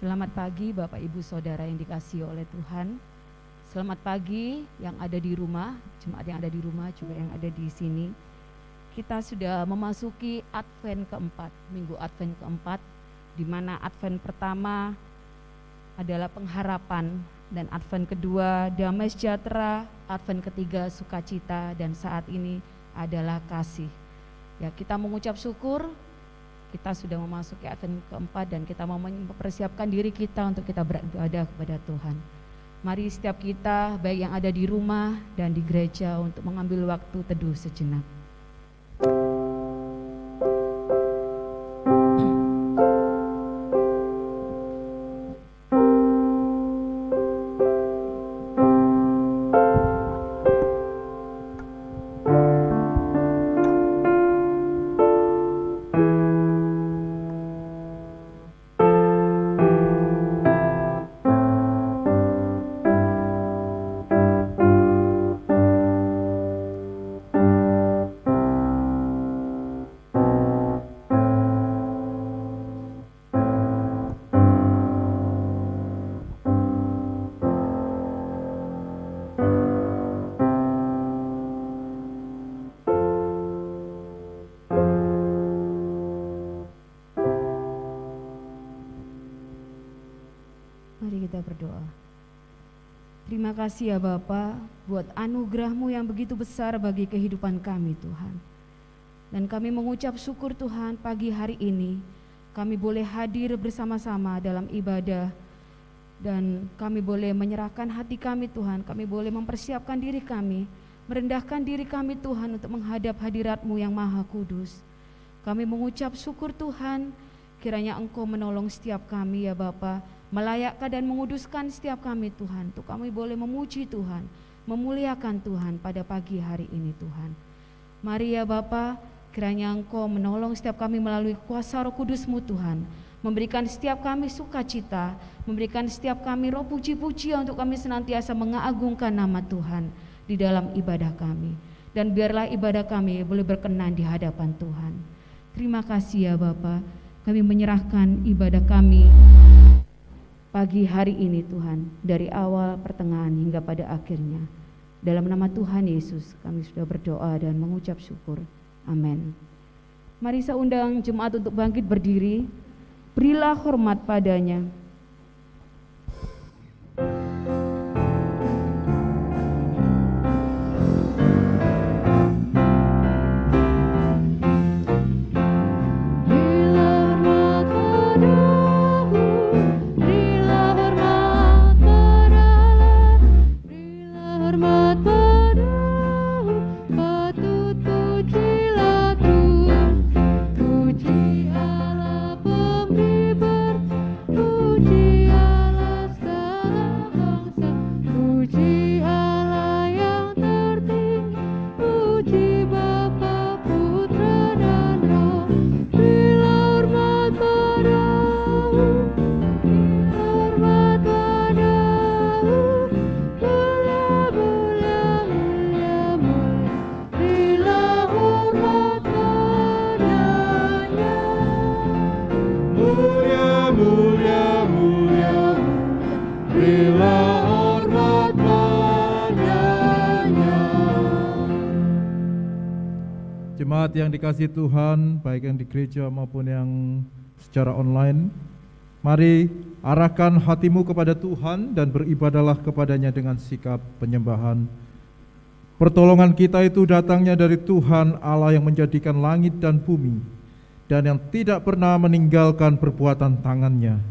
Selamat pagi Bapak Ibu Saudara yang dikasihi oleh Tuhan. Selamat pagi yang ada di rumah, jemaat yang ada di rumah juga yang ada di sini. Kita sudah memasuki Advent keempat, minggu Advent keempat, di mana Advent pertama adalah pengharapan, dan Advent kedua damai sejahtera, Advent ketiga sukacita, dan saat ini adalah kasih. Ya, kita mengucap syukur. Kita sudah memasuki Advent keempat dan kita mau mempersiapkan diri kita untuk kita beribadah kepada Tuhan. Mari setiap kita, baik yang ada di rumah dan di gereja, untuk mengambil waktu teduh sejenak. Mari kita berdoa. Terima kasih ya Bapa buat anugerah-Mu yang begitu besar bagi kehidupan kami Tuhan. Dan kami mengucap syukur Tuhan, pagi hari ini kami boleh hadir bersama-sama dalam ibadah, dan kami boleh menyerahkan hati kami Tuhan. Kami boleh mempersiapkan diri kami, merendahkan diri kami Tuhan untuk menghadap hadirat-Mu yang maha kudus. Kami mengucap syukur Tuhan, kiranya Engkau menolong setiap kami ya Bapa, melayakkan dan menguduskan setiap kami Tuhan, untuk kami boleh memuji Tuhan, memuliakan Tuhan pada pagi hari ini Tuhan. Mari ya Bapa, kiranya Engkau menolong setiap kami melalui kuasa Roh Kudus-Mu Tuhan, memberikan setiap kami sukacita, memberikan setiap kami roh puji-pujian untuk kami senantiasa mengagungkan nama Tuhan di dalam ibadah kami. Dan biarlah ibadah kami boleh berkenan di hadapan Tuhan. Terima kasih ya Bapa, kami menyerahkan ibadah kami pagi hari ini Tuhan, dari awal, pertengahan, hingga pada akhirnya. Dalam nama Tuhan Yesus kami sudah berdoa dan mengucap syukur. Amin. Mari saya undang jemaat untuk bangkit berdiri. Berilah hormat padanya. Jemaat yang dikasihi Tuhan, baik yang di gereja maupun yang secara online, mari arahkan hatimu kepada Tuhan dan beribadahlah kepadanya dengan sikap penyembahan. Pertolongan kita itu datangnya dari Tuhan Allah yang menjadikan langit dan bumi, dan yang tidak pernah meninggalkan perbuatan tangannya.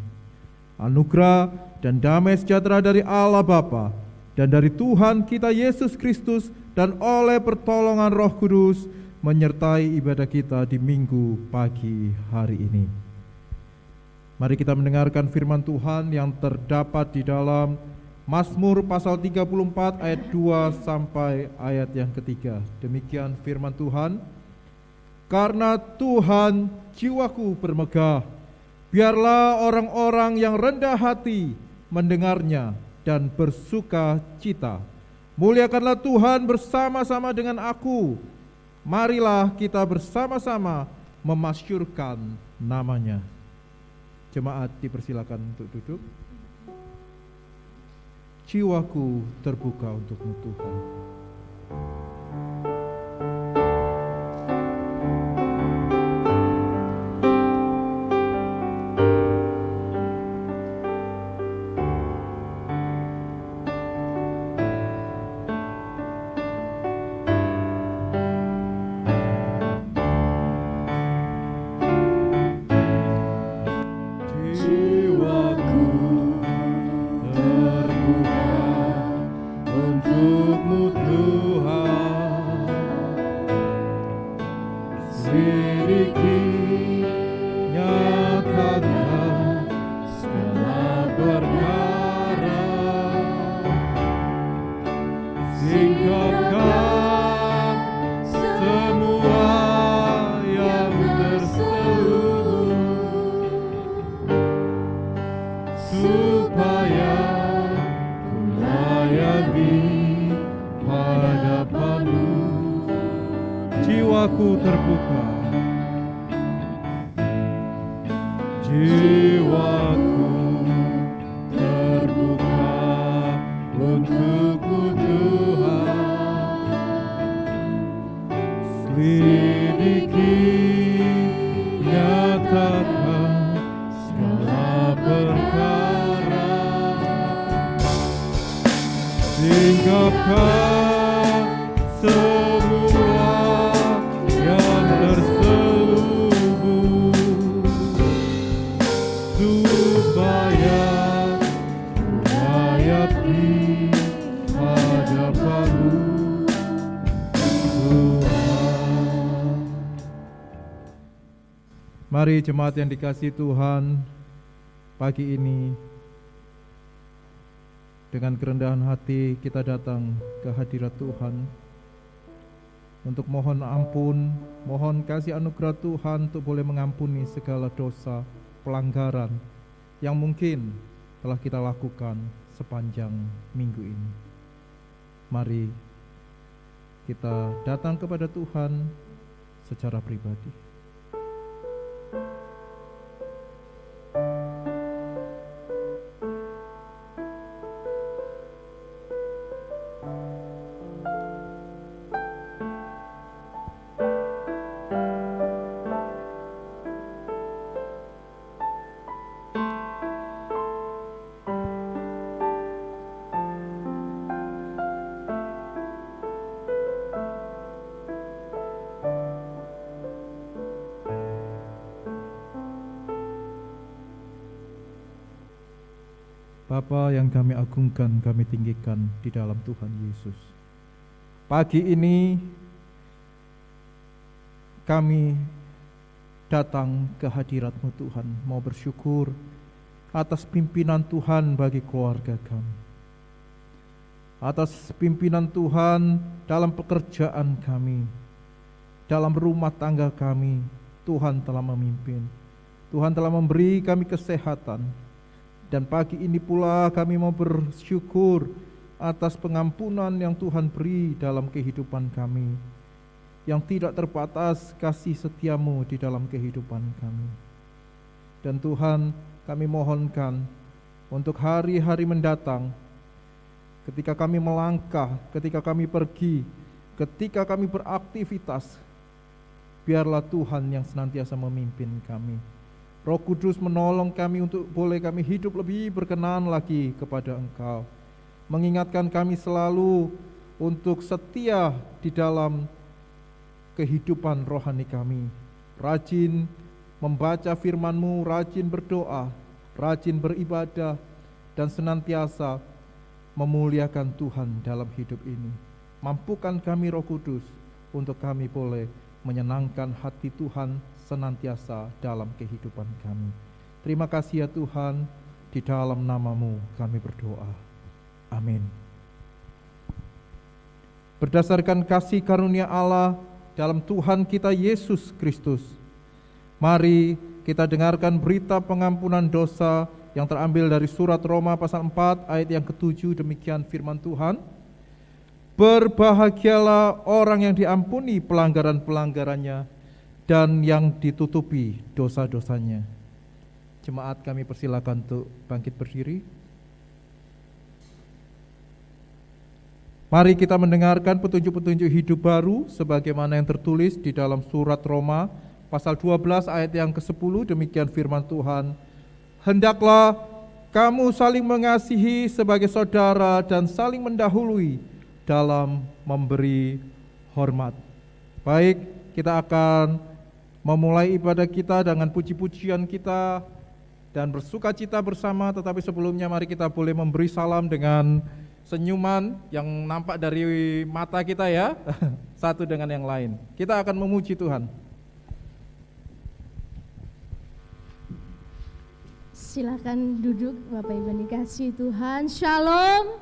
Anugerah dan damai sejahtera dari Allah Bapa dan dari Tuhan kita Yesus Kristus, dan oleh pertolongan Roh Kudus menyertai ibadah kita di minggu pagi hari ini. Mari kita mendengarkan firman Tuhan yang terdapat di dalam Mazmur pasal 34 ayat 2 sampai ayat yang ketiga. Demikian firman Tuhan. Karena Tuhan jiwaku bermegah, biarlah orang-orang yang rendah hati mendengarnya dan bersuka cita. Muliakanlah Tuhan bersama-sama dengan aku. Marilah kita bersama-sama memasyurkan namanya. Jemaat dipersilakan untuk duduk. Jiwaku terbuka untukmu Tuhan. Jiwaku terbuka, jiwaku terbuka untukmu Tuhan. Selidiki, nyatakan segala perkara, singkapkan semua yang terselubung, supaya hayati hadapanmu Tuhan. Mari jemaat yang dikasihi Tuhan, pagi ini dengan kerendahan hati kita datang ke hadirat Tuhan untuk mohon ampun, mohon kasih anugerah Tuhan untuk boleh mengampuni segala dosa, pelanggaran yang mungkin telah kita lakukan sepanjang minggu ini. Mari kita datang kepada Tuhan secara pribadi. Bapa yang kami agungkan, kami tinggikan di dalam Tuhan Yesus. Pagi ini kami datang ke hadirat-Mu Tuhan, mau bersyukur atas pimpinan Tuhan bagi keluarga kami, atas pimpinan Tuhan dalam pekerjaan kami, dalam rumah tangga kami. Tuhan telah memimpin, Tuhan telah memberi kami kesehatan. Dan pagi ini pula kami mau bersyukur atas pengampunan yang Tuhan beri dalam kehidupan kami, yang tidak terbatas kasih setia-Mu di dalam kehidupan kami. Dan Tuhan, kami mohonkan untuk hari-hari mendatang, ketika kami melangkah, ketika kami pergi, ketika kami beraktivitas, biarlah Tuhan yang senantiasa memimpin kami. Roh Kudus menolong kami untuk boleh kami hidup lebih berkenan lagi kepada Engkau. Mengingatkan kami selalu untuk setia di dalam kehidupan rohani kami. Rajin membaca firman-Mu, rajin berdoa, rajin beribadah, dan senantiasa memuliakan Tuhan dalam hidup ini. Mampukan kami Roh Kudus untuk kami boleh menyenangkan hati Tuhan senantiasa dalam kehidupan kami. Terima kasih ya Tuhan, di dalam nama-Mu kami berdoa. Amin. Berdasarkan kasih karunia Allah dalam Tuhan kita Yesus Kristus, mari kita dengarkan berita pengampunan dosa yang terambil dari surat Roma pasal 4 ayat yang ke-7. Demikian firman Tuhan. Berbahagialah orang yang diampuni pelanggaran-pelanggarannya dan yang ditutupi dosa-dosanya. Jemaat kami persilakan untuk bangkit berdiri. Mari kita mendengarkan petunjuk-petunjuk hidup baru sebagaimana yang tertulis di dalam surat Roma pasal 12 ayat yang ke-10. Demikian firman Tuhan. Hendaklah kamu saling mengasihi sebagai saudara dan saling mendahului dalam memberi hormat. Baik, kita akan memulai ibadah kita dengan puji-pujian kita dan bersukacita bersama, tetapi sebelumnya mari kita boleh memberi salam dengan senyuman yang nampak dari mata kita ya, satu dengan yang lain. Kita akan memuji Tuhan. Silakan duduk Bapak Ibu dikasihi Tuhan. Shalom.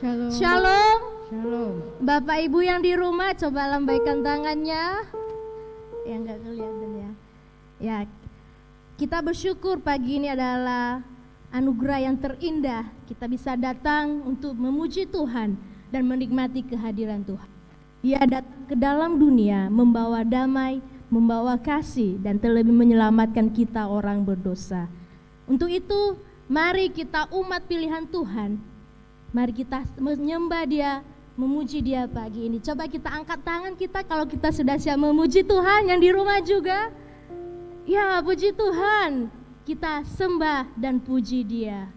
Shalom. Shalom. Shalom. Bapak Ibu yang di rumah coba lambaikan tangannya. Ya enggak kelihatan ya. Ya. Kita bersyukur pagi ini adalah anugerah yang terindah. Kita bisa datang untuk memuji Tuhan dan menikmati kehadiran Tuhan. Dia datang ke dalam dunia membawa damai, membawa kasih, dan terlebih menyelamatkan kita orang berdosa. Untuk itu, mari kita umat pilihan Tuhan. Mari kita menyembah Dia, memuji Dia pagi ini. Coba kita angkat tangan kita kalau kita sudah siap memuji Tuhan. Yang di rumah juga, ya puji Tuhan. Kita sembah dan puji Dia.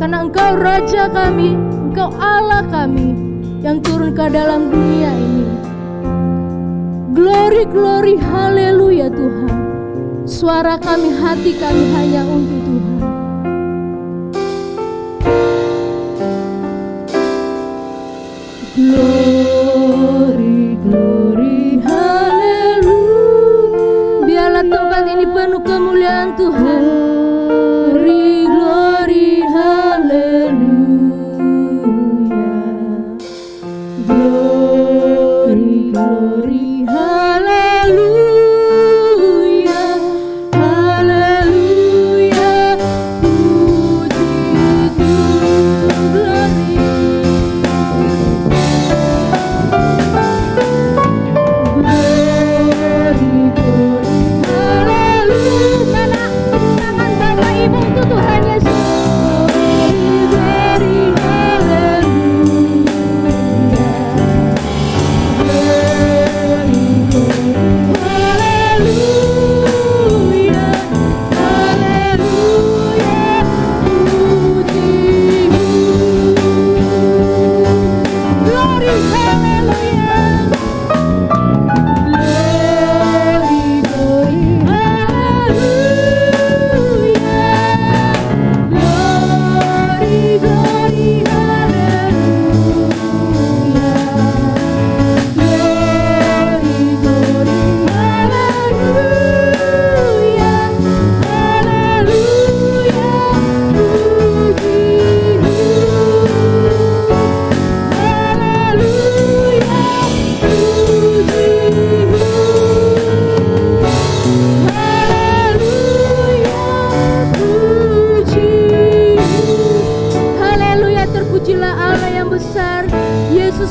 karena Engkau Raja kami, Engkau Allah kami yang turun ke dalam dunia ini. Glory, glory, haleluya Tuhan. Suara kami, hati kami hanya untuk Tuhan. Glory, glory, haleluya. Biarlah tempat ini penuh kemuliaan Tuhan. Glory, glory, haleluya. Glory, glory, haleluya. Haleluya. Puji Tuhan. Glory. Tuhan Yesus.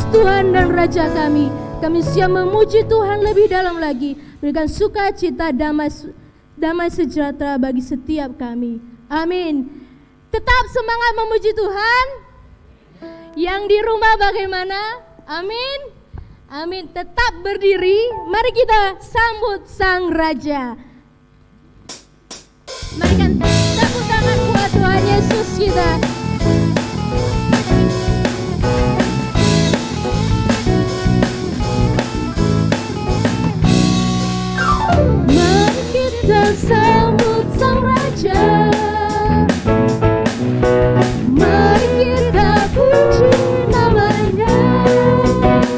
Tuhan dan Raja kami. Kami siap memuji Tuhan lebih dalam lagi, berikan sukacita, damai sejahtera bagi setiap kami. Amin. Tetap semangat memuji Tuhan. Yang di rumah bagaimana? Amin. Amin. Tetap berdiri. Mari kita sambut Sang Raja. Mari kan tepuk tangan buat Tuhan Yesus kita. Mari kita sambut Sang Raja. Mari kita puji namanya.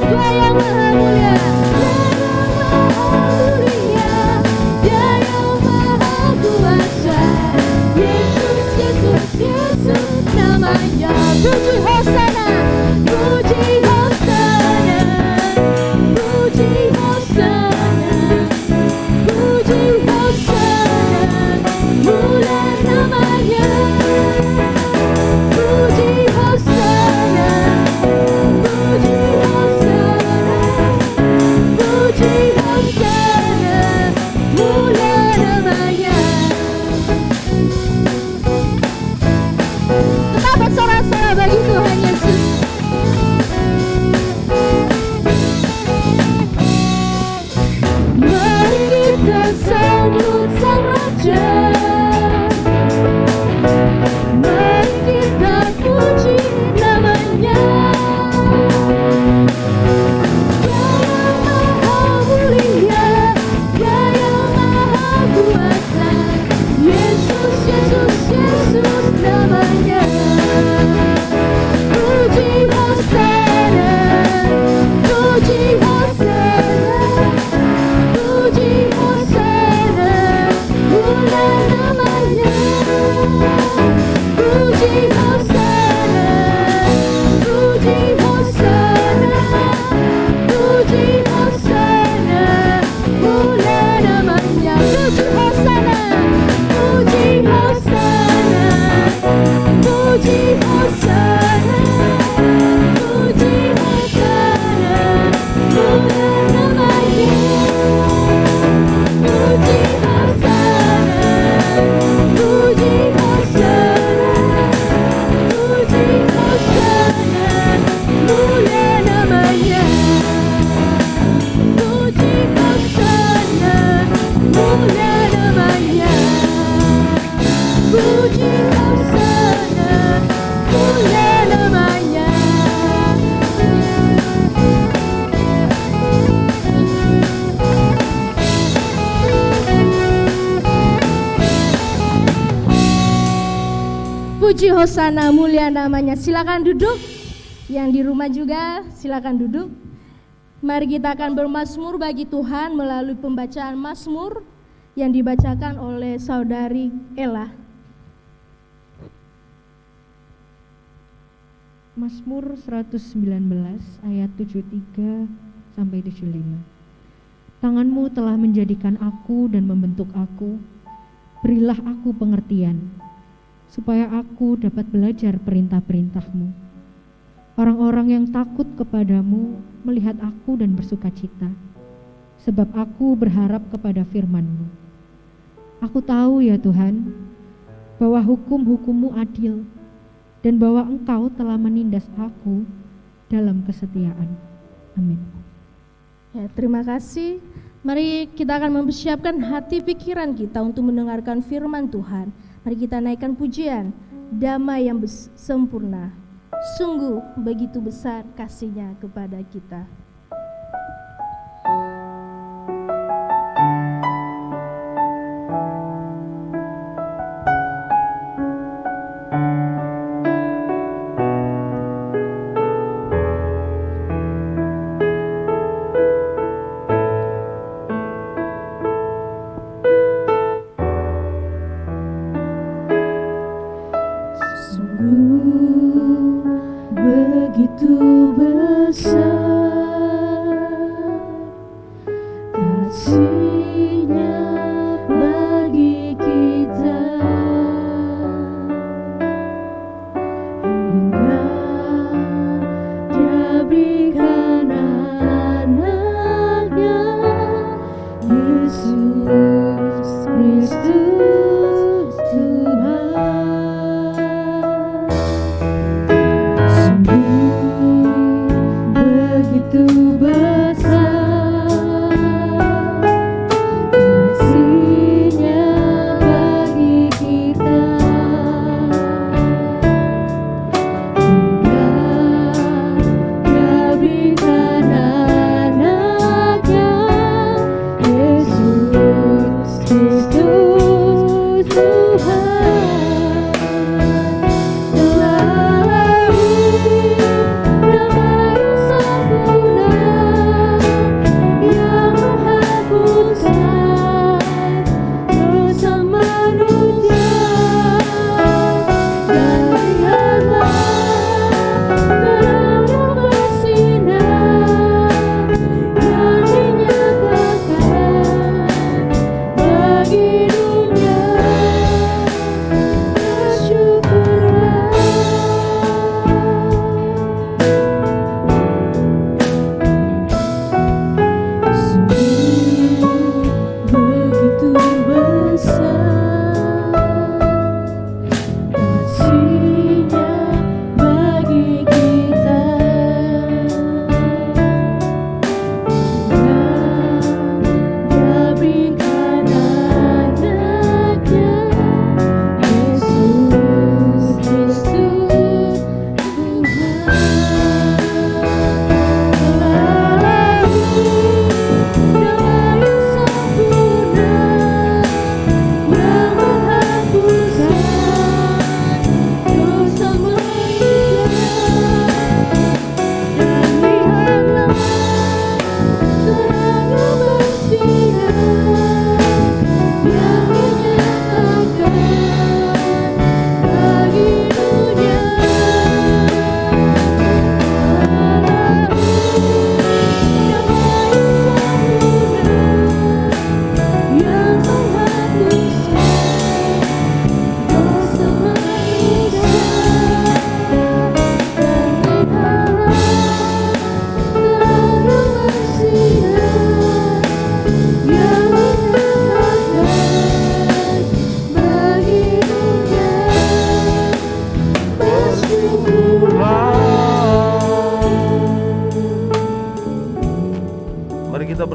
Dia yang maha mulia, Dia yang maha kuasa. Yesus, Yesus, Yesus namanya. Puji Hosana, puji Hosana, puji Hosana, puji Hosana, mulia namanya. Puji Hosana, puji Hosana, puji Hosana, mulia namanya. Tetap bersorak-sorak bagi Tuhan Yesus. Mari kita sambut Sang Raja. Mari kita puji namanya. Dia yang maha mulia, Dia yang maha kuasa. Yesus, Yesus, Yesus namanya. puji, hosana, mulia namanya. Silakan duduk. Yang di rumah juga silakan duduk. Mari kita akan bermazmur bagi Tuhan melalui pembacaan mazmur yang dibacakan oleh saudari Ella. Mazmur 119 ayat 73 sampai 75. Tanganmu telah menjadikan aku dan membentuk aku. Berilah aku pengertian, supaya aku dapat belajar perintah-perintah-Mu. Orang-orang yang takut kepadamu melihat aku dan bersukacita, sebab aku berharap kepada firman-Mu. Aku tahu ya Tuhan, bahwa hukum-hukum-Mu adil, dan bahwa Engkau telah menindas aku dalam kesetiaan. Amin. Ya, terima kasih. Mari kita akan mempersiapkan hati pikiran kita untuk mendengarkan firman Tuhan. Mari kita naikkan pujian, damai yang sempurna. Sungguh begitu besar kasih-Nya kepada kita. Begitu besar kasih-Nya bagi kita, hingga Dia berikan anaknya Yesus Kristus Tuhan. Begitu besar kasih-Nya bagi kita, hingga Dia berikan anaknya Yesus Kristus Tuhan.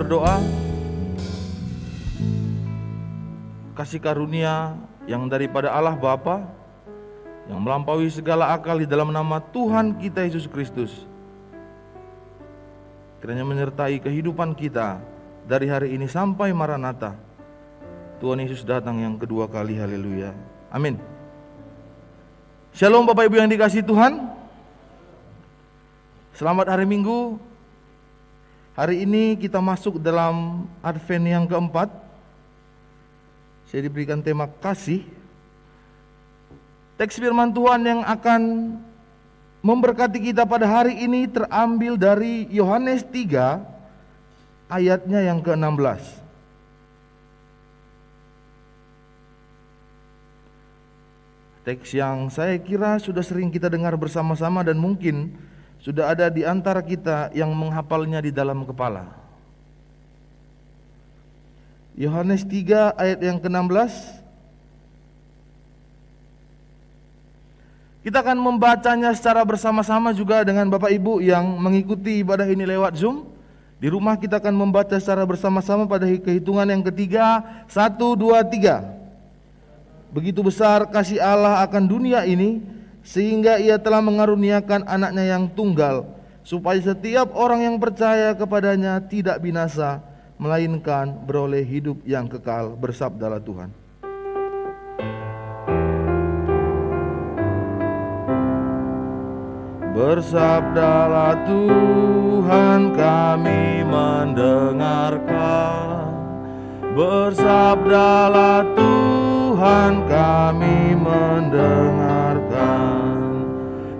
berdoa, kasih karunia yang daripada Allah Bapa yang melampaui segala akal di dalam nama Tuhan kita Yesus Kristus kiranya menyertai kehidupan kita dari hari ini sampai Maranatha. Tuhan Yesus datang yang kedua kali. Haleluya. Amin. Shalom Bapak Ibu yang dikasihi Tuhan. Selamat hari Minggu. Hari ini kita masuk dalam Advent yang keempat. Saya diberikan tema kasih. Teks firman Tuhan yang akan memberkati kita pada hari ini terambil dari Yohanes 3 ayatnya yang ke-16. Teks yang saya kira sudah sering kita dengar bersama-sama dan mungkin sudah ada di antara kita yang menghafalnya di dalam kepala. Yohanes 3 ayat yang ke-16. Kita akan membacanya secara bersama-sama juga dengan Bapak Ibu yang mengikuti ibadah ini lewat Zoom. Di rumah kita akan membaca secara bersama-sama pada kehitungan yang ketiga. 1, 2, 3. Begitu besar kasih Allah akan dunia ini, sehingga Ia telah mengaruniakan anaknya yang tunggal, supaya setiap orang yang percaya kepadanya tidak binasa, melainkan beroleh hidup yang kekal. Bersabdalah Tuhan. Bersabdalah Tuhan, kami mendengarkan. Bersabdalah Tuhan, kami mendengarkan.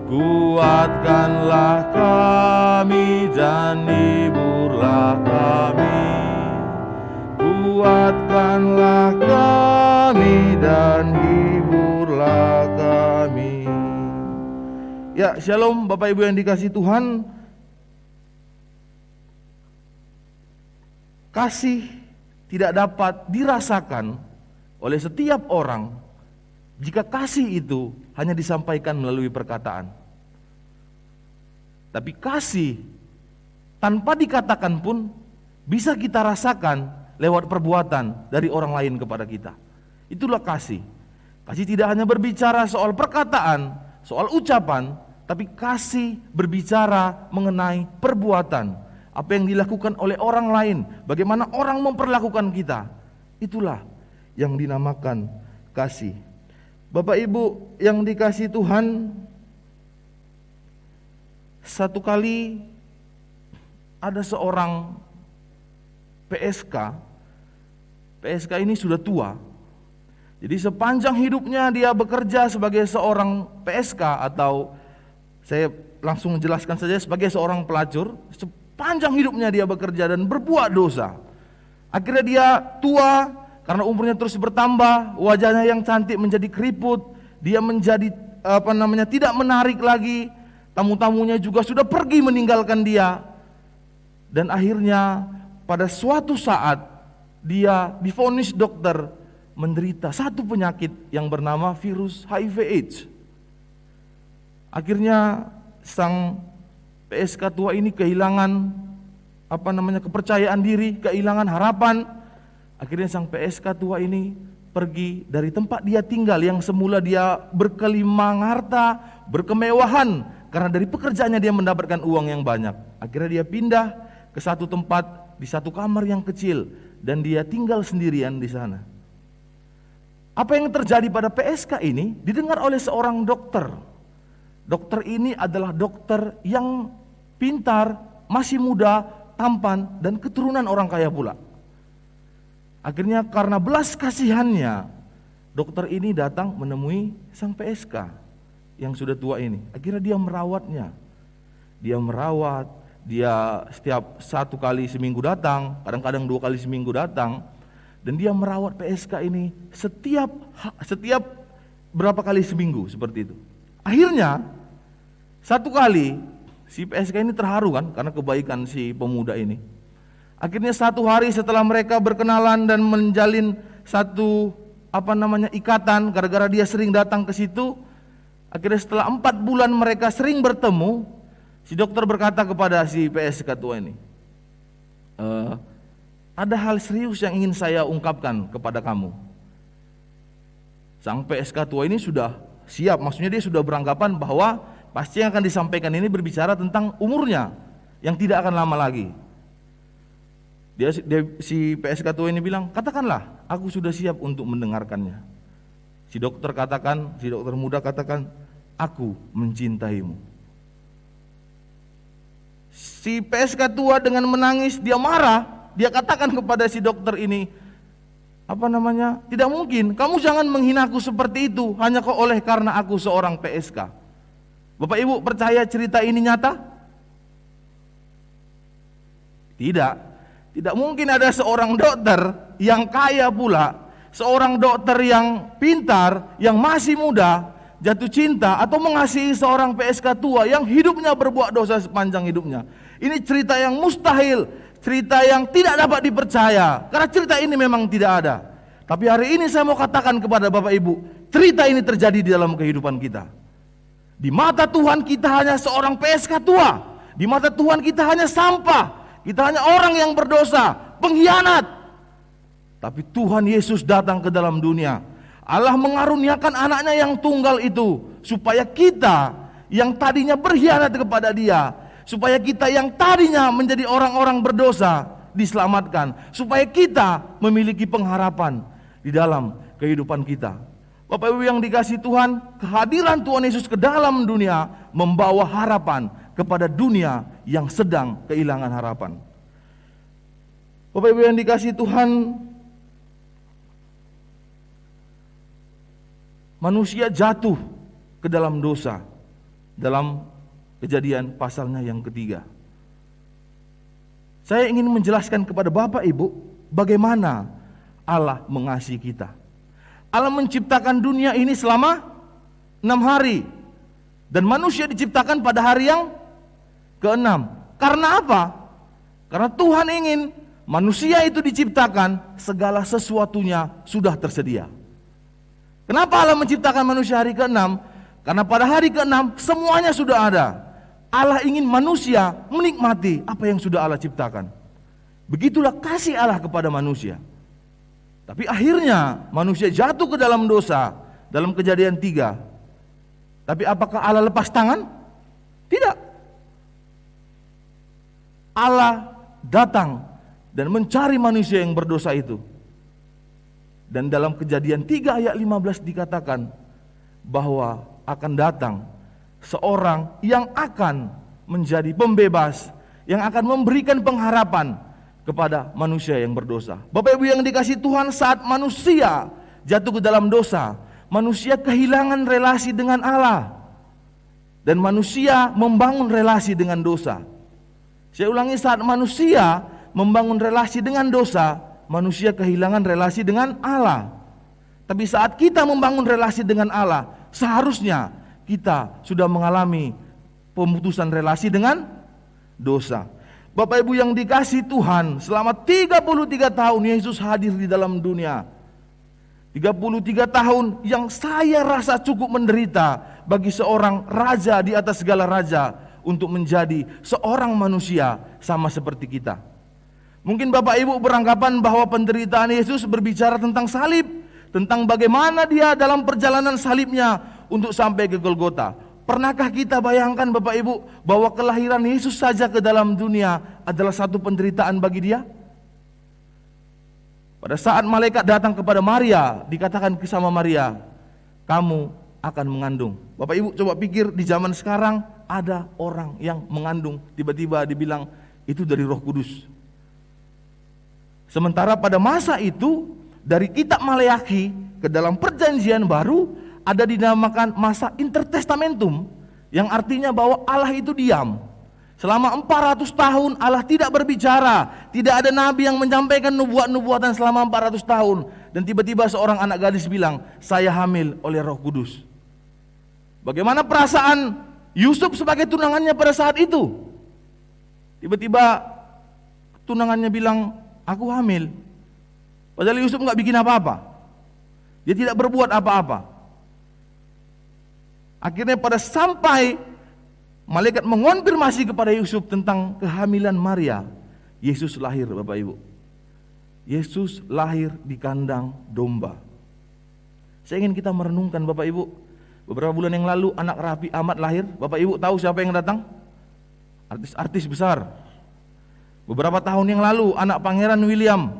Kuatkanlah kami dan hiburlah kami. Kuatkanlah kami dan hiburlah kami. Ya, shalom Bapak Ibu yang dikasihi Tuhan. Kasih tidak dapat dirasakan oleh setiap orang jika kasih itu hanya disampaikan melalui perkataan. Tapi kasih tanpa dikatakan pun bisa kita rasakan lewat perbuatan dari orang lain kepada kita. Itulah kasih. Kasih tidak hanya berbicara soal perkataan, soal ucapan, tapi kasih berbicara mengenai perbuatan. Apa yang dilakukan oleh orang lain, bagaimana orang memperlakukan kita. Itulah yang dinamakan kasih. Bapak Ibu yang dikasihi Tuhan, satu kali ada seorang PSK. PSK ini sudah tua. Jadi sepanjang hidupnya dia bekerja sebagai seorang PSK, atau saya langsung menjelaskan saja sebagai seorang pelacur. Sepanjang hidupnya dia bekerja dan berbuat dosa. Akhirnya dia tua, karena umurnya terus bertambah, wajahnya yang cantik menjadi keriput, dia menjadi tidak menarik lagi, tamu-tamunya juga sudah pergi meninggalkan dia. Dan akhirnya pada suatu saat dia divonis dokter menderita satu penyakit yang bernama virus HIV/AIDS. Akhirnya sang PSK tua ini kehilangan kepercayaan diri, kehilangan harapan. Akhirnya sang PSK tua ini pergi dari tempat dia tinggal yang semula dia berkelimang harta, berkemewahan, karena dari pekerjaannya dia mendapatkan uang yang banyak. Akhirnya dia pindah ke satu tempat di satu kamar yang kecil dan dia tinggal sendirian di sana. Apa yang terjadi pada PSK ini didengar oleh seorang dokter. Dokter ini adalah dokter yang pintar, masih muda, tampan, dan keturunan orang kaya pula. Akhirnya karena belas kasihannya, dokter ini datang menemui sang PSK yang sudah tua ini. Akhirnya dia merawatnya. Dia setiap 1 kali seminggu datang, kadang-kadang 2 kali seminggu datang, dan dia merawat PSK ini setiap berapa kali seminggu seperti itu. Akhirnya satu kali si PSK ini terharu kan karena kebaikan si pemuda ini. Akhirnya satu hari setelah mereka berkenalan dan menjalin satu ikatan, gara-gara dia sering datang ke situ, akhirnya setelah 4 bulan mereka sering bertemu, si dokter berkata kepada si PSK tua ini, ada hal serius yang ingin saya ungkapkan kepada kamu. Sang PSK tua ini sudah siap, maksudnya dia sudah beranggapan bahwa pasti yang akan disampaikan ini berbicara tentang umurnya yang tidak akan lama lagi. Si PSK tua ini bilang, katakanlah, aku sudah siap untuk mendengarkannya. Si dokter muda katakan, aku mencintaimu. Si PSK tua dengan menangis, dia marah, dia katakan kepada si dokter ini, tidak mungkin, kamu jangan menghinaku seperti itu hanya oleh karena aku seorang PSK. Bapak Ibu percaya cerita ini nyata? Tidak mungkin ada seorang dokter yang kaya pula, seorang dokter yang pintar, yang masih muda, jatuh cinta atau mengasihi seorang PSK tua yang hidupnya berbuat dosa sepanjang hidupnya. Ini cerita yang mustahil, cerita yang tidak dapat dipercaya, karena cerita ini memang tidak ada. Tapi hari ini saya mau katakan kepada Bapak Ibu, cerita ini terjadi di dalam kehidupan kita. Di mata Tuhan kita hanya seorang PSK tua, di mata Tuhan kita hanya sampah, kita hanya orang yang berdosa, pengkhianat. Tapi Tuhan Yesus datang ke dalam dunia. Allah mengaruniakan anaknya yang tunggal itu, supaya kita yang tadinya berkhianat kepada Dia, supaya kita yang tadinya menjadi orang-orang berdosa diselamatkan, supaya kita memiliki pengharapan di dalam kehidupan kita. Bapak Ibu yang dikasihi Tuhan, kehadiran Tuhan Yesus ke dalam dunia membawa harapan kepada dunia yang sedang kehilangan harapan. Bapak Ibu yang dikasihi Tuhan, manusia jatuh ke dalam dosa dalam Kejadian pasalnya yang ketiga. Saya ingin menjelaskan kepada Bapak Ibu bagaimana Allah mengasihi kita. Allah menciptakan dunia ini selama 6 hari, dan manusia diciptakan pada hari yang ke-6. Karena apa? Karena Tuhan ingin manusia itu diciptakan, segala sesuatunya sudah tersedia. Kenapa Allah menciptakan manusia hari ke-6? Karena pada hari ke-6 semuanya sudah ada. Allah ingin manusia menikmati apa yang sudah Allah ciptakan. Begitulah kasih Allah kepada manusia. Tapi akhirnya manusia jatuh ke dalam dosa dalam Kejadian 3. Tapi apakah Allah lepas tangan? Tidak. Allah datang dan mencari manusia yang berdosa itu. Dan dalam Kejadian 3 ayat 15 dikatakan bahwa akan datang seorang yang akan menjadi pembebas, yang akan memberikan pengharapan kepada manusia yang berdosa. Bapak Ibu yang dikasihi Tuhan, saat manusia jatuh ke dalam dosa, manusia kehilangan relasi dengan Allah, dan manusia membangun relasi dengan dosa. Saya ulangi, saat manusia membangun relasi dengan dosa, manusia kehilangan relasi dengan Allah. Tapi saat kita membangun relasi dengan Allah, seharusnya kita sudah mengalami pemutusan relasi dengan dosa. Bapak Ibu yang dikasihi Tuhan, selama 33 tahun Yesus hadir di dalam dunia. 33 tahun yang saya rasa cukup menderita bagi seorang raja di atas segala raja untuk menjadi seorang manusia sama seperti kita. Mungkin Bapak Ibu beranggapan bahwa penderitaan Yesus berbicara tentang salib, tentang bagaimana Dia dalam perjalanan salibnya untuk sampai ke Golgota. Pernahkah kita bayangkan Bapak Ibu bahwa kelahiran Yesus saja ke dalam dunia adalah satu penderitaan bagi Dia? Pada saat malaikat datang kepada Maria, dikatakan sama Maria, kamu akan mengandung. Bapak Ibu coba pikir, di zaman sekarang ada orang yang mengandung, tiba-tiba dibilang itu dari Roh Kudus. Sementara pada masa itu, dari kitab Maleakhi ke dalam perjanjian baru, ada dinamakan masa intertestamentum, yang artinya bahwa Allah itu diam. Selama 400 tahun Allah tidak berbicara, tidak ada nabi yang menyampaikan nubuat-nubuatan selama 400 tahun. Dan tiba-tiba seorang anak gadis bilang, saya hamil oleh Roh Kudus. Bagaimana perasaan Yusuf sebagai tunangannya pada saat itu? Tiba-tiba tunangannya bilang, aku hamil. Padahal Yusuf nggak bikin apa-apa. Dia tidak berbuat apa-apa. Akhirnya pada sampai malaikat mengonfirmasi kepada Yusuf tentang kehamilan Maria, Yesus lahir Bapak Ibu. Yesus lahir di kandang domba. Saya ingin kita merenungkan Bapak Ibu. Beberapa bulan yang lalu anak Raffi Ahmad lahir. Bapak Ibu tahu siapa yang datang? Artis-artis besar. Beberapa tahun yang lalu anak Pangeran William,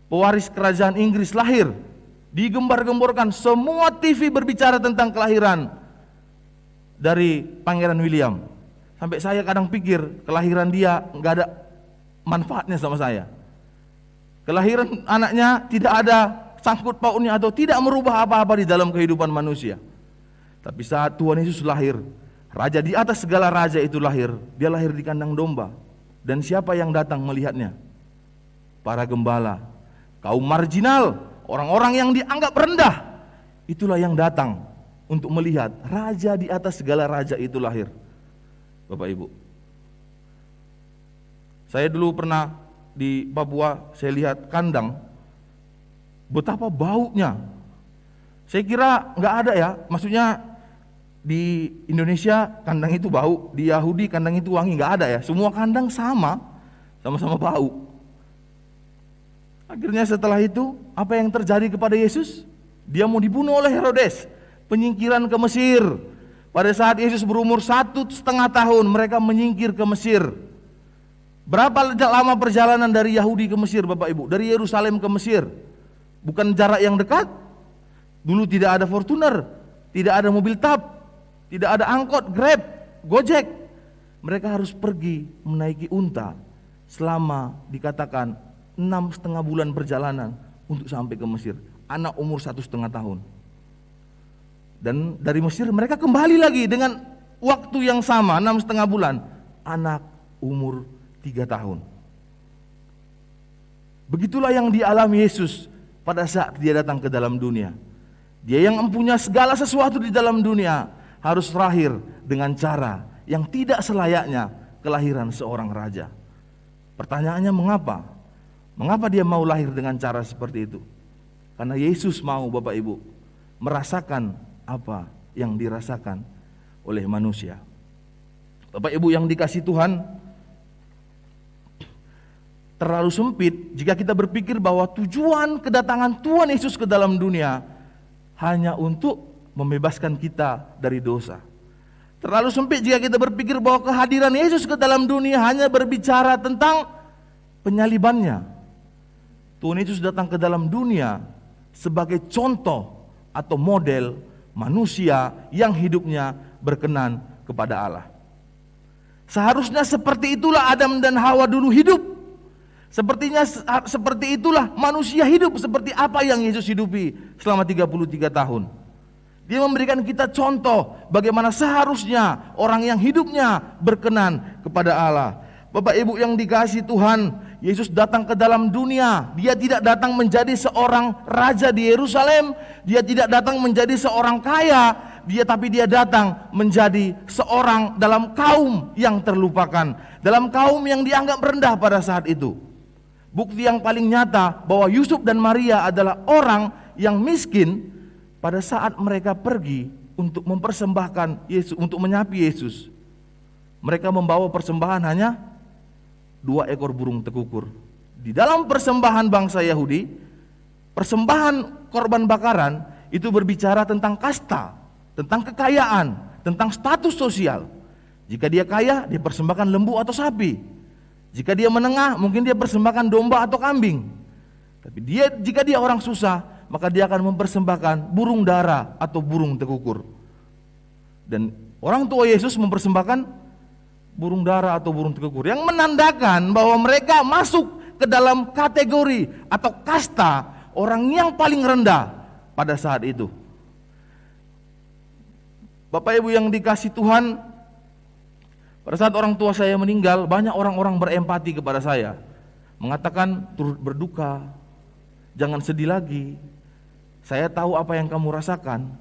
pewaris kerajaan Inggris, lahir. Digembar-gemborkan, semua TV berbicara tentang kelahiran dari Pangeran William. Sampai saya kadang pikir kelahiran dia nggak ada manfaatnya sama saya. Kelahiran anaknya tidak ada sangkut pautnya atau tidak merubah apa-apa di dalam kehidupan manusia. Tapi saat Tuhan Yesus lahir, Raja di atas segala raja itu lahir. Dia lahir di kandang domba. Dan siapa yang datang melihatnya? Para gembala, kaum marginal, orang-orang yang dianggap rendah. Itulah yang datang untuk melihat Raja di atas segala raja itu lahir. Bapak Ibu, saya dulu pernah di Papua, saya lihat kandang, betapa baunya. Saya kira nggak ada ya, maksudnya di Indonesia kandang itu bau, di Yahudi kandang itu wangi, nggak ada ya. Semua kandang sama-sama bau. Akhirnya setelah itu, apa yang terjadi kepada Yesus? Dia mau dibunuh oleh Herodes, penyingkiran ke Mesir. Pada saat Yesus berumur 1,5 tahun, mereka menyingkir ke Mesir. Berapa lama perjalanan dari Yahudi ke Mesir, Bapak Ibu? Dari Yerusalem ke Mesir. Bukan jarak yang dekat. Dulu tidak ada Fortuner, tidak ada mobil tap, tidak ada angkot, Grab, Gojek. Mereka harus pergi menaiki unta selama dikatakan 6,5 bulan perjalanan untuk sampai ke Mesir. Anak umur 1,5 tahun. Dan dari Mesir mereka kembali lagi dengan waktu yang sama, 6,5 bulan. Anak umur 3 tahun. Begitulah yang dialami Yesus pada saat dia datang ke dalam dunia. Dia yang mempunyai segala sesuatu di dalam dunia harus lahir dengan cara yang tidak selayaknya kelahiran seorang raja. Pertanyaannya mengapa? Mengapa dia mau lahir dengan cara seperti itu? Karena Yesus mau, Bapak Ibu, merasakan apa yang dirasakan oleh manusia. Bapak Ibu yang dikasihi Tuhan, terlalu sempit jika kita berpikir bahwa tujuan kedatangan Tuhan Yesus ke dalam dunia hanya untuk membebaskan kita dari dosa. Terlalu sempit jika kita berpikir bahwa kehadiran Yesus ke dalam dunia hanya berbicara tentang penyalibannya. Tuhan Yesus datang ke dalam dunia sebagai contoh atau model manusia yang hidupnya berkenan kepada Allah. Seharusnya seperti itulah Adam dan Hawa dulu hidup. Seperti itulah manusia hidup, seperti apa yang Yesus hidupi selama 33 tahun. Dia memberikan kita contoh bagaimana seharusnya orang yang hidupnya berkenan kepada Allah. Bapak Ibu yang dikasihi Tuhan, Yesus datang ke dalam dunia. Dia tidak datang menjadi seorang raja di Yerusalem. Dia tidak datang menjadi seorang kaya. Tapi dia datang menjadi seorang dalam kaum yang terlupakan, dalam kaum yang dianggap rendah pada saat itu. Bukti yang paling nyata bahwa Yusuf dan Maria adalah orang yang miskin pada saat mereka pergi untuk mempersembahkan Yesus, untuk menyapi Yesus. Mereka membawa persembahan hanya 2 ekor burung tekukur. Di dalam persembahan bangsa Yahudi, persembahan korban bakaran itu berbicara tentang kasta, tentang kekayaan, tentang status sosial. Jika dia kaya, dia persembahkan lembu atau sapi. Jika dia menengah, mungkin dia persembahkan domba atau kambing. Tapi jika dia orang susah, maka dia akan mempersembahkan burung dara atau burung tekukur. Dan orang tua Yesus mempersembahkan burung dara atau burung tekukur, yang menandakan bahwa mereka masuk ke dalam kategori atau kasta orang yang paling rendah pada saat itu. Bapak Ibu yang dikasihi Tuhan, pada saat orang tua saya meninggal, banyak orang-orang berempati kepada saya, mengatakan turut berduka, jangan sedih lagi, saya tahu apa yang kamu rasakan.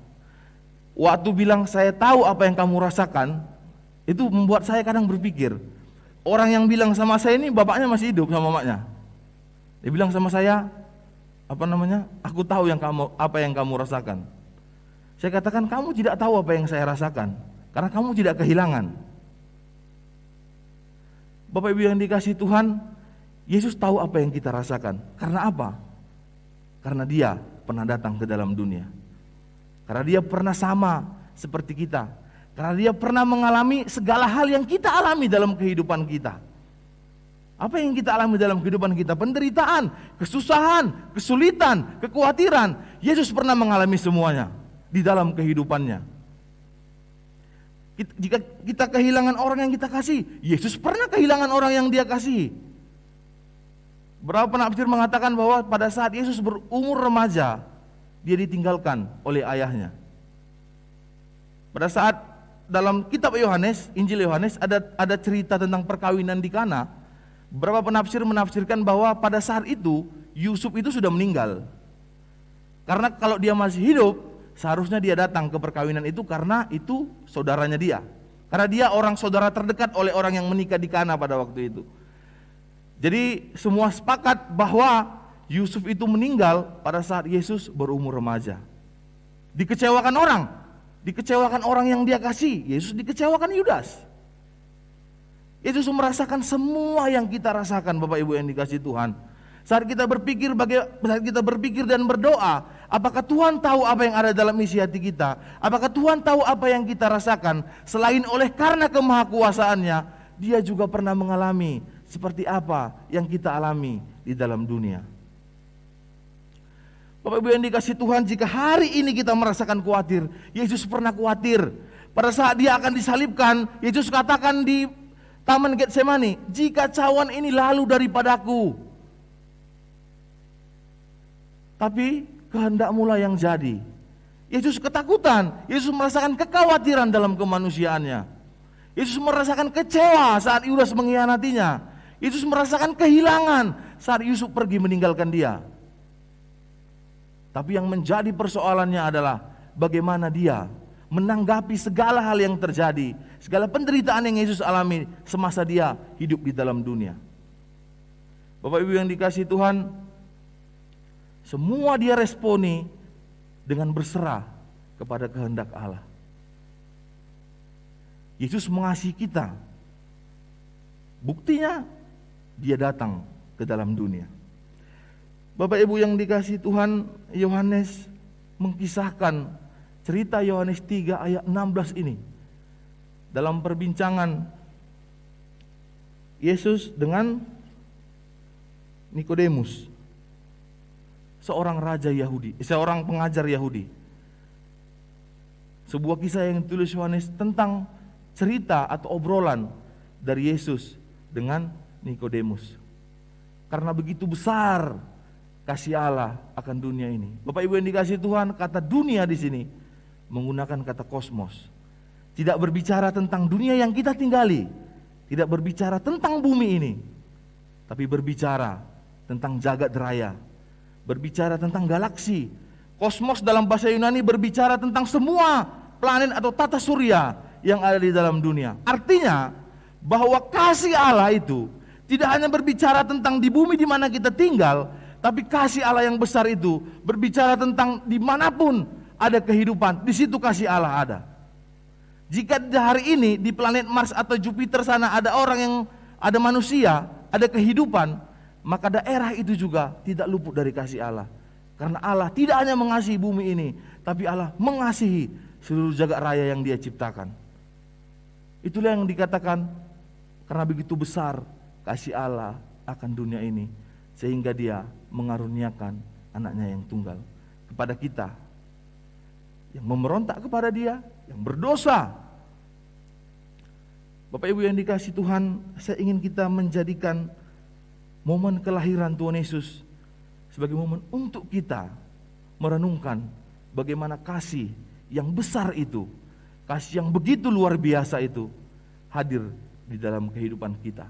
Waktu bilang saya tahu apa yang kamu rasakan, itu membuat saya kadang berpikir, orang yang bilang sama saya ini bapaknya masih hidup sama mamanya. Dia bilang sama saya, aku tahu apa yang kamu rasakan. Saya katakan, kamu tidak tahu apa yang saya rasakan, karena kamu tidak kehilangan. Bapak Ibu yang dikasihi Tuhan, Yesus tahu apa yang kita rasakan. Karena apa? Karena dia pernah datang ke dalam dunia. Karena dia pernah sama seperti kita. Karena dia pernah mengalami segala hal yang kita alami dalam kehidupan kita. Apa yang kita alami dalam kehidupan kita? Penderitaan, kesusahan, kesulitan, kekhawatiran. Yesus pernah mengalami semuanya di dalam kehidupannya. Jika kita kehilangan orang yang kita kasih, Yesus pernah kehilangan orang yang dia kasih. Berapa penafsir mengatakan bahwa pada saat Yesus berumur remaja, dia ditinggalkan oleh ayahnya. Pada saat dalam kitab Yohanes, Injil Yohanes ada cerita tentang perkawinan di Kana. Beberapa penafsir menafsirkan bahwa pada saat itu Yusuf itu sudah meninggal. Karena kalau dia masih hidup, seharusnya dia datang ke perkawinan itu karena itu saudaranya dia. Karena dia orang saudara terdekat oleh orang yang menikah di Kana pada waktu itu. Jadi semua sepakat bahwa Yusuf itu meninggal pada saat Yesus berumur remaja. Dikecewakan orang yang dia kasih. Yesus dikecewakan Yudas. Yesus merasakan semua yang kita rasakan, Bapak Ibu yang dikasihi Tuhan. Saat kita berpikir dan berdoa, apakah Tuhan tahu apa yang ada dalam isi hati kita? Apakah Tuhan tahu apa yang kita rasakan? Selain oleh karena kemahakuasaannya, dia juga pernah mengalami seperti apa yang kita alami di dalam dunia. Bapak Ibu yang dikasihi Tuhan, jika hari ini kita merasakan khawatir, Yesus pernah khawatir. Pada saat dia akan disalibkan, Yesus katakan di Taman Getsemani, jika cawan ini lalu daripadaku, tapi kehendakmu lah yang jadi. Yesus ketakutan, Yesus merasakan kekhawatiran dalam kemanusiaannya. Yesus merasakan kecewa saat Yudas mengkhianatinya. Yesus merasakan kehilangan saat Yusuf pergi meninggalkan dia. Tapi yang menjadi persoalannya adalah bagaimana dia menanggapi segala hal yang terjadi, segala penderitaan yang Yesus alami semasa dia hidup di dalam dunia. Bapak Ibu yang dikasihi Tuhan, semua dia responi dengan berserah kepada kehendak Allah. Yesus mengasihi kita. Buktinya dia datang ke dalam dunia. Bapak Ibu yang dikasihi Tuhan, Yohanes mengkisahkan cerita Yohanes 3 ayat 16 ini. Dalam perbincangan Yesus dengan Nikodemus, seorang pengajar Yahudi. Sebuah kisah yang ditulis Yohanes tentang cerita atau obrolan dari Yesus dengan Nikodemus. Karena begitu besar kasih Allah akan dunia ini. Bapak Ibu yang dikasihi Tuhan, kata dunia di sini menggunakan kata kosmos. Tidak berbicara tentang dunia yang kita tinggali, tidak berbicara tentang bumi ini, tapi berbicara tentang jagat raya, berbicara tentang galaksi. Kosmos dalam bahasa Yunani berbicara tentang semua planet atau tata surya yang ada di dalam dunia. Artinya bahwa kasih Allah itu tidak hanya berbicara tentang di bumi di mana kita tinggal, tapi kasih Allah yang besar itu berbicara tentang dimanapun ada kehidupan, di situ kasih Allah ada. Jika hari ini di planet Mars atau Jupiter sana ada orang yang ada manusia, ada kehidupan, maka daerah itu juga tidak luput dari kasih Allah. Karena Allah tidak hanya mengasihi bumi ini, tapi Allah mengasihi seluruh jagat raya yang dia ciptakan. Itulah yang dikatakan karena begitu besar kasih Allah akan dunia ini, sehingga dia mengaruniakan anaknya yang tunggal kepada kita yang memberontak kepada dia, yang berdosa. Bapak Ibu yang dikasihi Tuhan, saya ingin kita menjadikan momen kelahiran Tuhan Yesus sebagai momen untuk kita merenungkan bagaimana kasih yang besar itu, kasih yang begitu luar biasa itu hadir di dalam kehidupan kita.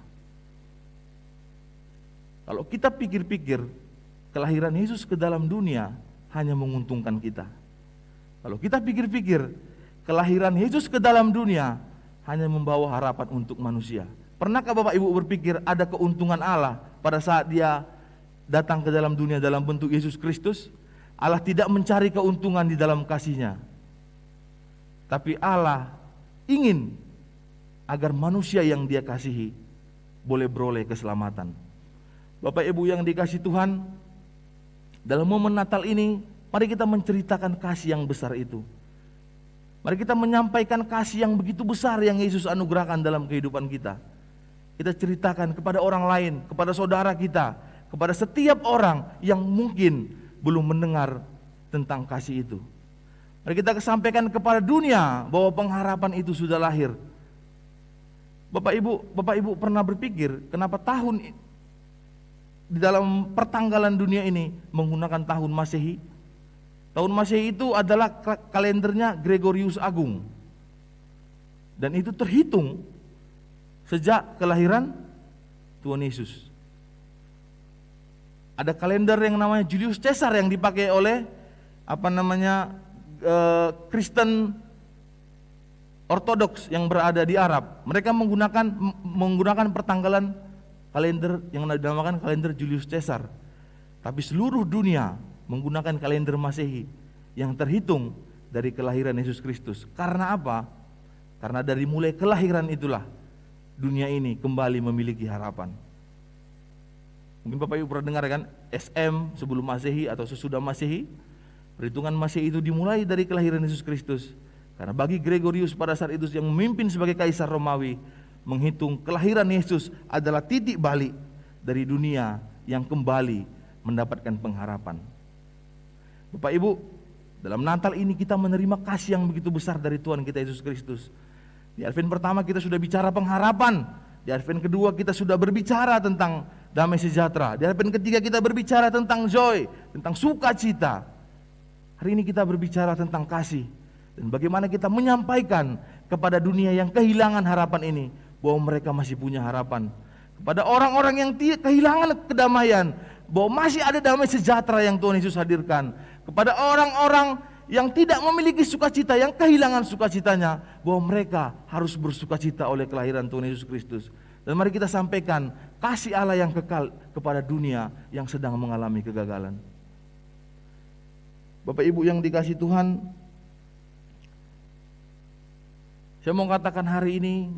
Kalau kita pikir-pikir, kelahiran Yesus ke dalam dunia hanya menguntungkan kita. Kalau kita pikir-pikir, kelahiran Yesus ke dalam dunia hanya membawa harapan untuk manusia. Pernahkah Bapak Ibu berpikir ada keuntungan Allah pada saat dia datang ke dalam dunia dalam bentuk Yesus Kristus? Allah tidak mencari keuntungan di dalam kasih-Nya, tapi Allah ingin agar manusia yang dia kasihi boleh beroleh keselamatan. Bapak Ibu yang dikasihi Tuhan, dalam momen Natal ini, mari kita menceritakan kasih yang besar itu. Mari kita menyampaikan kasih yang begitu besar yang Yesus anugerahkan dalam kehidupan kita. Kita ceritakan kepada orang lain, kepada saudara kita, kepada setiap orang yang mungkin belum mendengar tentang kasih itu. Mari kita sampaikan kepada dunia bahwa pengharapan itu sudah lahir. Bapak Ibu pernah berpikir kenapa tahun di dalam pertanggalan dunia ini menggunakan tahun Masehi? Tahun Masehi itu adalah kalendernya Gregorius Agung. Dan itu terhitung sejak kelahiran Tuhan Yesus. Ada kalender yang namanya Julius Caesar yang dipakai oleh Kristen Ortodoks yang berada di Arab. Mereka menggunakan pertanggalan kalender yang dinamakan kalender Julius Caesar. Tapi seluruh dunia menggunakan kalender Masehi yang terhitung dari kelahiran Yesus Kristus. Karena apa? Karena dari mulai kelahiran itulah dunia ini kembali memiliki harapan. Mungkin Bapak Ibu pernah dengar kan, SM sebelum Masehi atau sesudah Masehi. Perhitungan Masehi itu dimulai dari kelahiran Yesus Kristus. Karena bagi Gregorius pada saat itu yang memimpin sebagai kaisar Romawi, menghitung kelahiran Yesus adalah titik balik dari dunia yang kembali mendapatkan pengharapan. Bapak Ibu, dalam Natal ini kita menerima kasih yang begitu besar dari Tuhan kita Yesus Kristus. Di Advent pertama kita sudah bicara pengharapan. Di Advent kedua kita sudah berbicara tentang damai sejahtera. Di Advent ketiga kita berbicara tentang joy, tentang sukacita. Hari ini kita berbicara tentang kasih. Dan bagaimana kita menyampaikan kepada dunia yang kehilangan harapan ini, bahwa mereka masih punya harapan. Kepada orang-orang yang kehilangan kedamaian, bahwa masih ada damai sejahtera yang Tuhan Yesus hadirkan. Kepada orang-orang yang tidak memiliki sukacita, yang kehilangan sukacitanya, bahwa mereka harus bersukacita oleh kelahiran Tuhan Yesus Kristus. Dan mari kita sampaikan kasih Allah yang kekal kepada dunia yang sedang mengalami kegagalan. Bapak Ibu yang dikasihi Tuhan, saya mau katakan hari ini,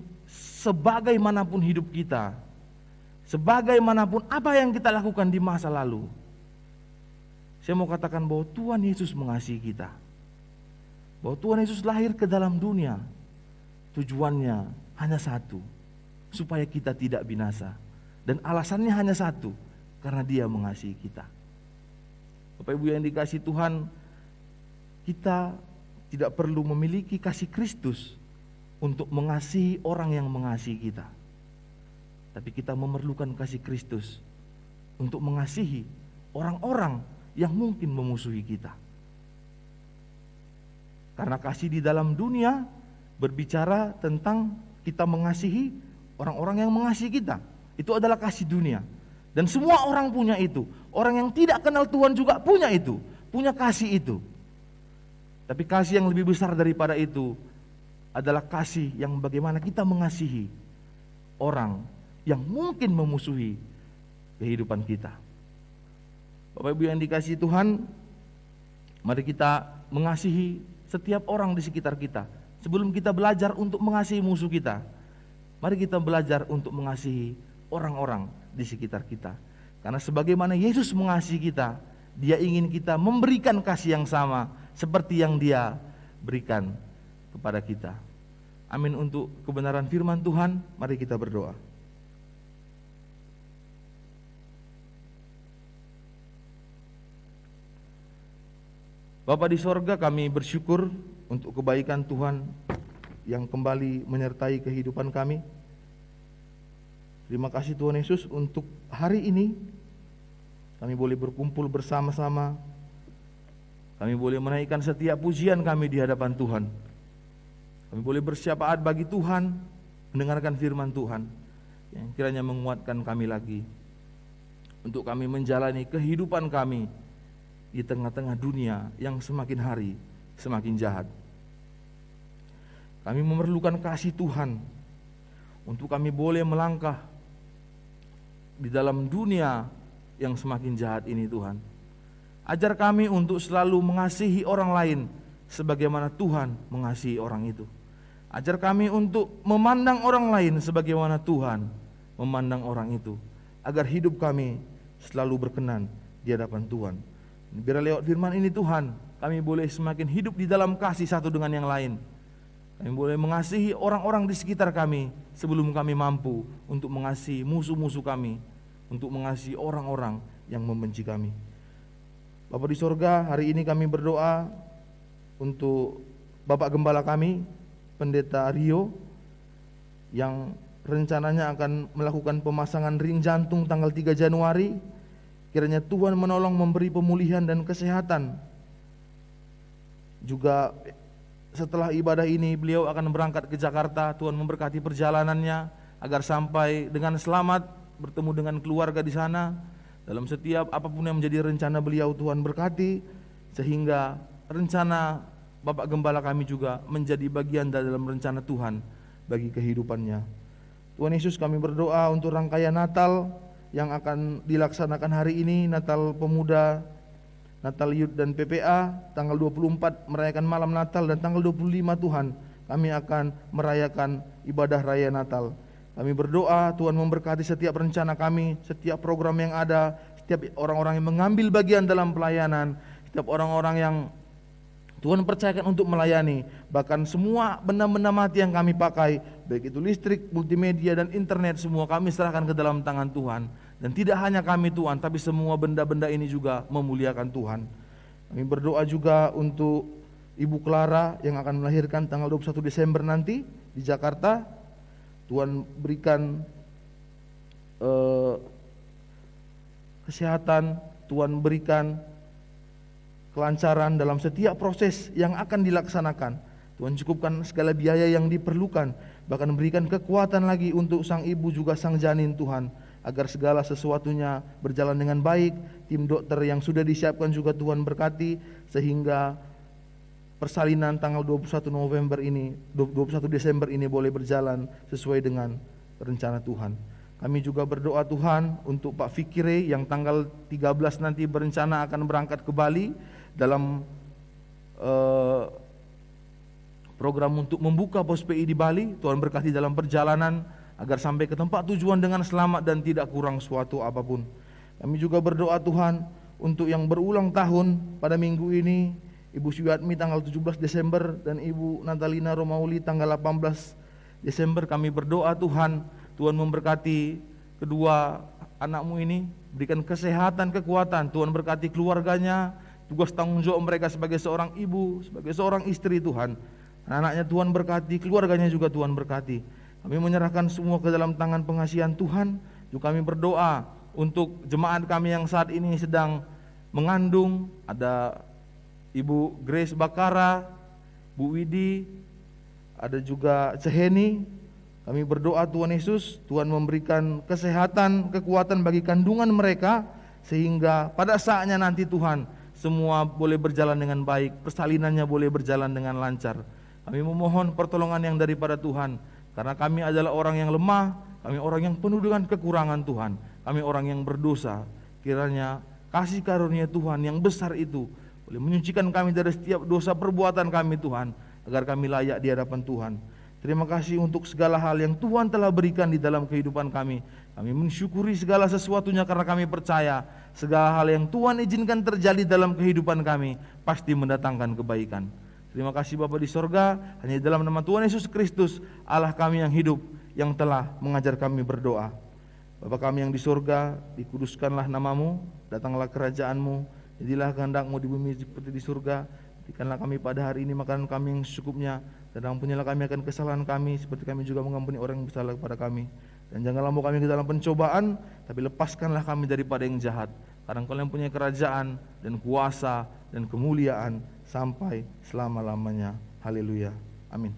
sebagaimanapun hidup kita, sebagaimanapun apa yang kita lakukan di masa lalu, saya mau katakan bahwa Tuhan Yesus mengasihi kita. Bahwa Tuhan Yesus lahir ke dalam dunia, tujuannya hanya satu, supaya kita tidak binasa. Dan alasannya hanya satu, karena Dia mengasihi kita. Bapak Ibu yang dikasihi Tuhan, kita tidak perlu memiliki kasih Kristus untuk mengasihi orang yang mengasihi kita. Tapi kita memerlukan kasih Kristus untuk mengasihi orang-orang yang mungkin memusuhi kita. Karena kasih di dalam dunia berbicara tentang kita mengasihi orang-orang yang mengasihi kita. Itu adalah kasih dunia. Dan semua orang punya itu. Orang yang tidak kenal Tuhan juga punya itu, punya kasih itu. Tapi kasih yang lebih besar daripada itu adalah kasih yang bagaimana kita mengasihi orang yang mungkin memusuhi kehidupan kita. Bapak Ibu yang dikasihi Tuhan, mari kita mengasihi setiap orang di sekitar kita. Sebelum kita belajar untuk mengasihi musuh kita, mari kita belajar untuk mengasihi orang-orang di sekitar kita. Karena sebagaimana Yesus mengasihi kita, Dia ingin kita memberikan kasih yang sama seperti yang Dia berikan kepada kita. Amin. Untuk kebenaran firman Tuhan, mari kita berdoa. Bapa di sorga, kami bersyukur untuk kebaikan Tuhan yang kembali menyertai kehidupan kami. Terima kasih Tuhan Yesus untuk hari ini kami boleh berkumpul bersama-sama. Kami boleh menaikkan setiap pujian kami di hadapan Tuhan. Kami boleh bersyafaat bagi Tuhan, mendengarkan firman Tuhan yang kiranya menguatkan kami lagi untuk kami menjalani kehidupan kami di tengah-tengah dunia yang semakin hari semakin jahat. Kami memerlukan kasih Tuhan untuk kami boleh melangkah di dalam dunia yang semakin jahat ini Tuhan. Ajar kami untuk selalu mengasihi orang lain sebagaimana Tuhan mengasihi orang itu. Ajar kami untuk memandang orang lain sebagaimana Tuhan memandang orang itu, agar hidup kami selalu berkenan di hadapan Tuhan. Biar lewat firman ini Tuhan, kami boleh semakin hidup di dalam kasih satu dengan yang lain. Kami boleh mengasihi orang-orang di sekitar kami sebelum kami mampu untuk mengasihi musuh-musuh kami, untuk mengasihi orang-orang yang membenci kami. Bapa di sorga, hari ini kami berdoa untuk Bapak Gembala kami, Pendeta Rio, yang rencananya akan melakukan pemasangan ring jantung tanggal 3 Januari. Kiranya Tuhan menolong memberi pemulihan dan kesehatan. Juga setelah ibadah ini beliau akan berangkat ke Jakarta. Tuhan memberkati perjalanannya agar sampai dengan selamat bertemu dengan keluarga di sana. Dalam setiap apapun yang menjadi rencana beliau, Tuhan berkati, sehingga rencana Bapak Gembala kami juga menjadi bagian dalam rencana Tuhan bagi kehidupannya. Tuhan Yesus, kami berdoa untuk rangkaian Natal yang akan dilaksanakan hari ini, Natal Pemuda, Natal Youth dan PPA. Tanggal 24 merayakan malam Natal, dan tanggal 25 Tuhan kami akan merayakan ibadah raya Natal. Kami berdoa Tuhan memberkati setiap rencana kami, setiap program yang ada, setiap orang-orang yang mengambil bagian dalam pelayanan, setiap orang-orang yang Tuhan percayakan untuk melayani. Bahkan semua benda-benda mati yang kami pakai, baik itu listrik, multimedia dan internet, semua kami serahkan ke dalam tangan Tuhan. Dan tidak hanya kami Tuhan, tapi semua benda-benda ini juga memuliakan Tuhan. Kami berdoa juga untuk Ibu Clara yang akan melahirkan tanggal 21 Desember nanti di Jakarta. Tuhan berikan kesehatan, Tuhan berikan kelancaran dalam setiap proses yang akan dilaksanakan. Tuhan cukupkan segala biaya yang diperlukan, bahkan berikan kekuatan lagi untuk sang ibu juga sang janin Tuhan, agar segala sesuatunya berjalan dengan baik. Tim dokter yang sudah disiapkan juga Tuhan berkati, sehingga persalinan tanggal 21 Desember ini boleh berjalan sesuai dengan rencana Tuhan. Kami juga berdoa Tuhan untuk Pak Fikire yang tanggal 13 nanti berencana akan berangkat ke Bali dalam program untuk membuka pos PI di Bali. Tuhan berkati dalam perjalanan agar sampai ke tempat tujuan dengan selamat dan tidak kurang suatu apapun. Kami juga berdoa Tuhan untuk yang berulang tahun pada minggu ini, Ibu Syuatmi tanggal 17 Desember dan Ibu Natalina Romauli tanggal 18 Desember. Kami berdoa Tuhan memberkati kedua anakmu ini, berikan kesehatan, kekuatan. Tuhan berkati keluarganya, tugas tanggung jawab mereka sebagai seorang ibu, sebagai seorang istri Tuhan. Anak-anaknya Tuhan berkati, keluarganya juga Tuhan berkati. Kami menyerahkan semua ke dalam tangan pengasihan Tuhan. Juga kami berdoa untuk jemaat kami yang saat ini sedang mengandung. Ada Ibu Grace Bakara, Bu Widi, ada juga Ceheni. Kami berdoa Tuhan Yesus, Tuhan memberikan kesehatan, kekuatan bagi kandungan mereka, sehingga pada saatnya nanti Tuhan semua boleh berjalan dengan baik, persalinannya boleh berjalan dengan lancar. Kami memohon pertolongan yang daripada Tuhan, karena kami adalah orang yang lemah, kami orang yang penuh dengan kekurangan Tuhan, kami orang yang berdosa. Kiranya kasih karunia Tuhan yang besar itu boleh menyucikan kami dari setiap dosa perbuatan kami Tuhan, agar kami layak di hadapan Tuhan. Terima kasih untuk segala hal yang Tuhan telah berikan di dalam kehidupan kami. Kami mensyukuri segala sesuatunya karena kami percaya segala hal yang Tuhan izinkan terjadi dalam kehidupan kami pasti mendatangkan kebaikan. Terima kasih Bapa di sorga, hanya dalam nama Tuhan Yesus Kristus Allah kami yang hidup, yang telah mengajar kami berdoa. Bapa kami yang di sorga, dikuduskanlah namamu, datanglah kerajaanmu, jadilah kehendak-Mu di bumi seperti di surga. Berikanlah kami pada hari ini makanan kami yang secukupnya, dan ampunilah kami akan kesalahan kami, seperti kami juga mengampuni orang yang bersalah kepada kami. Dan janganlah membawa kami ke dalam pencobaan, tapi lepaskanlah kami daripada yang jahat. Karena Engkau yang punya kerajaan dan kuasa dan kemuliaan sampai selama-lamanya. Haleluya. Amin.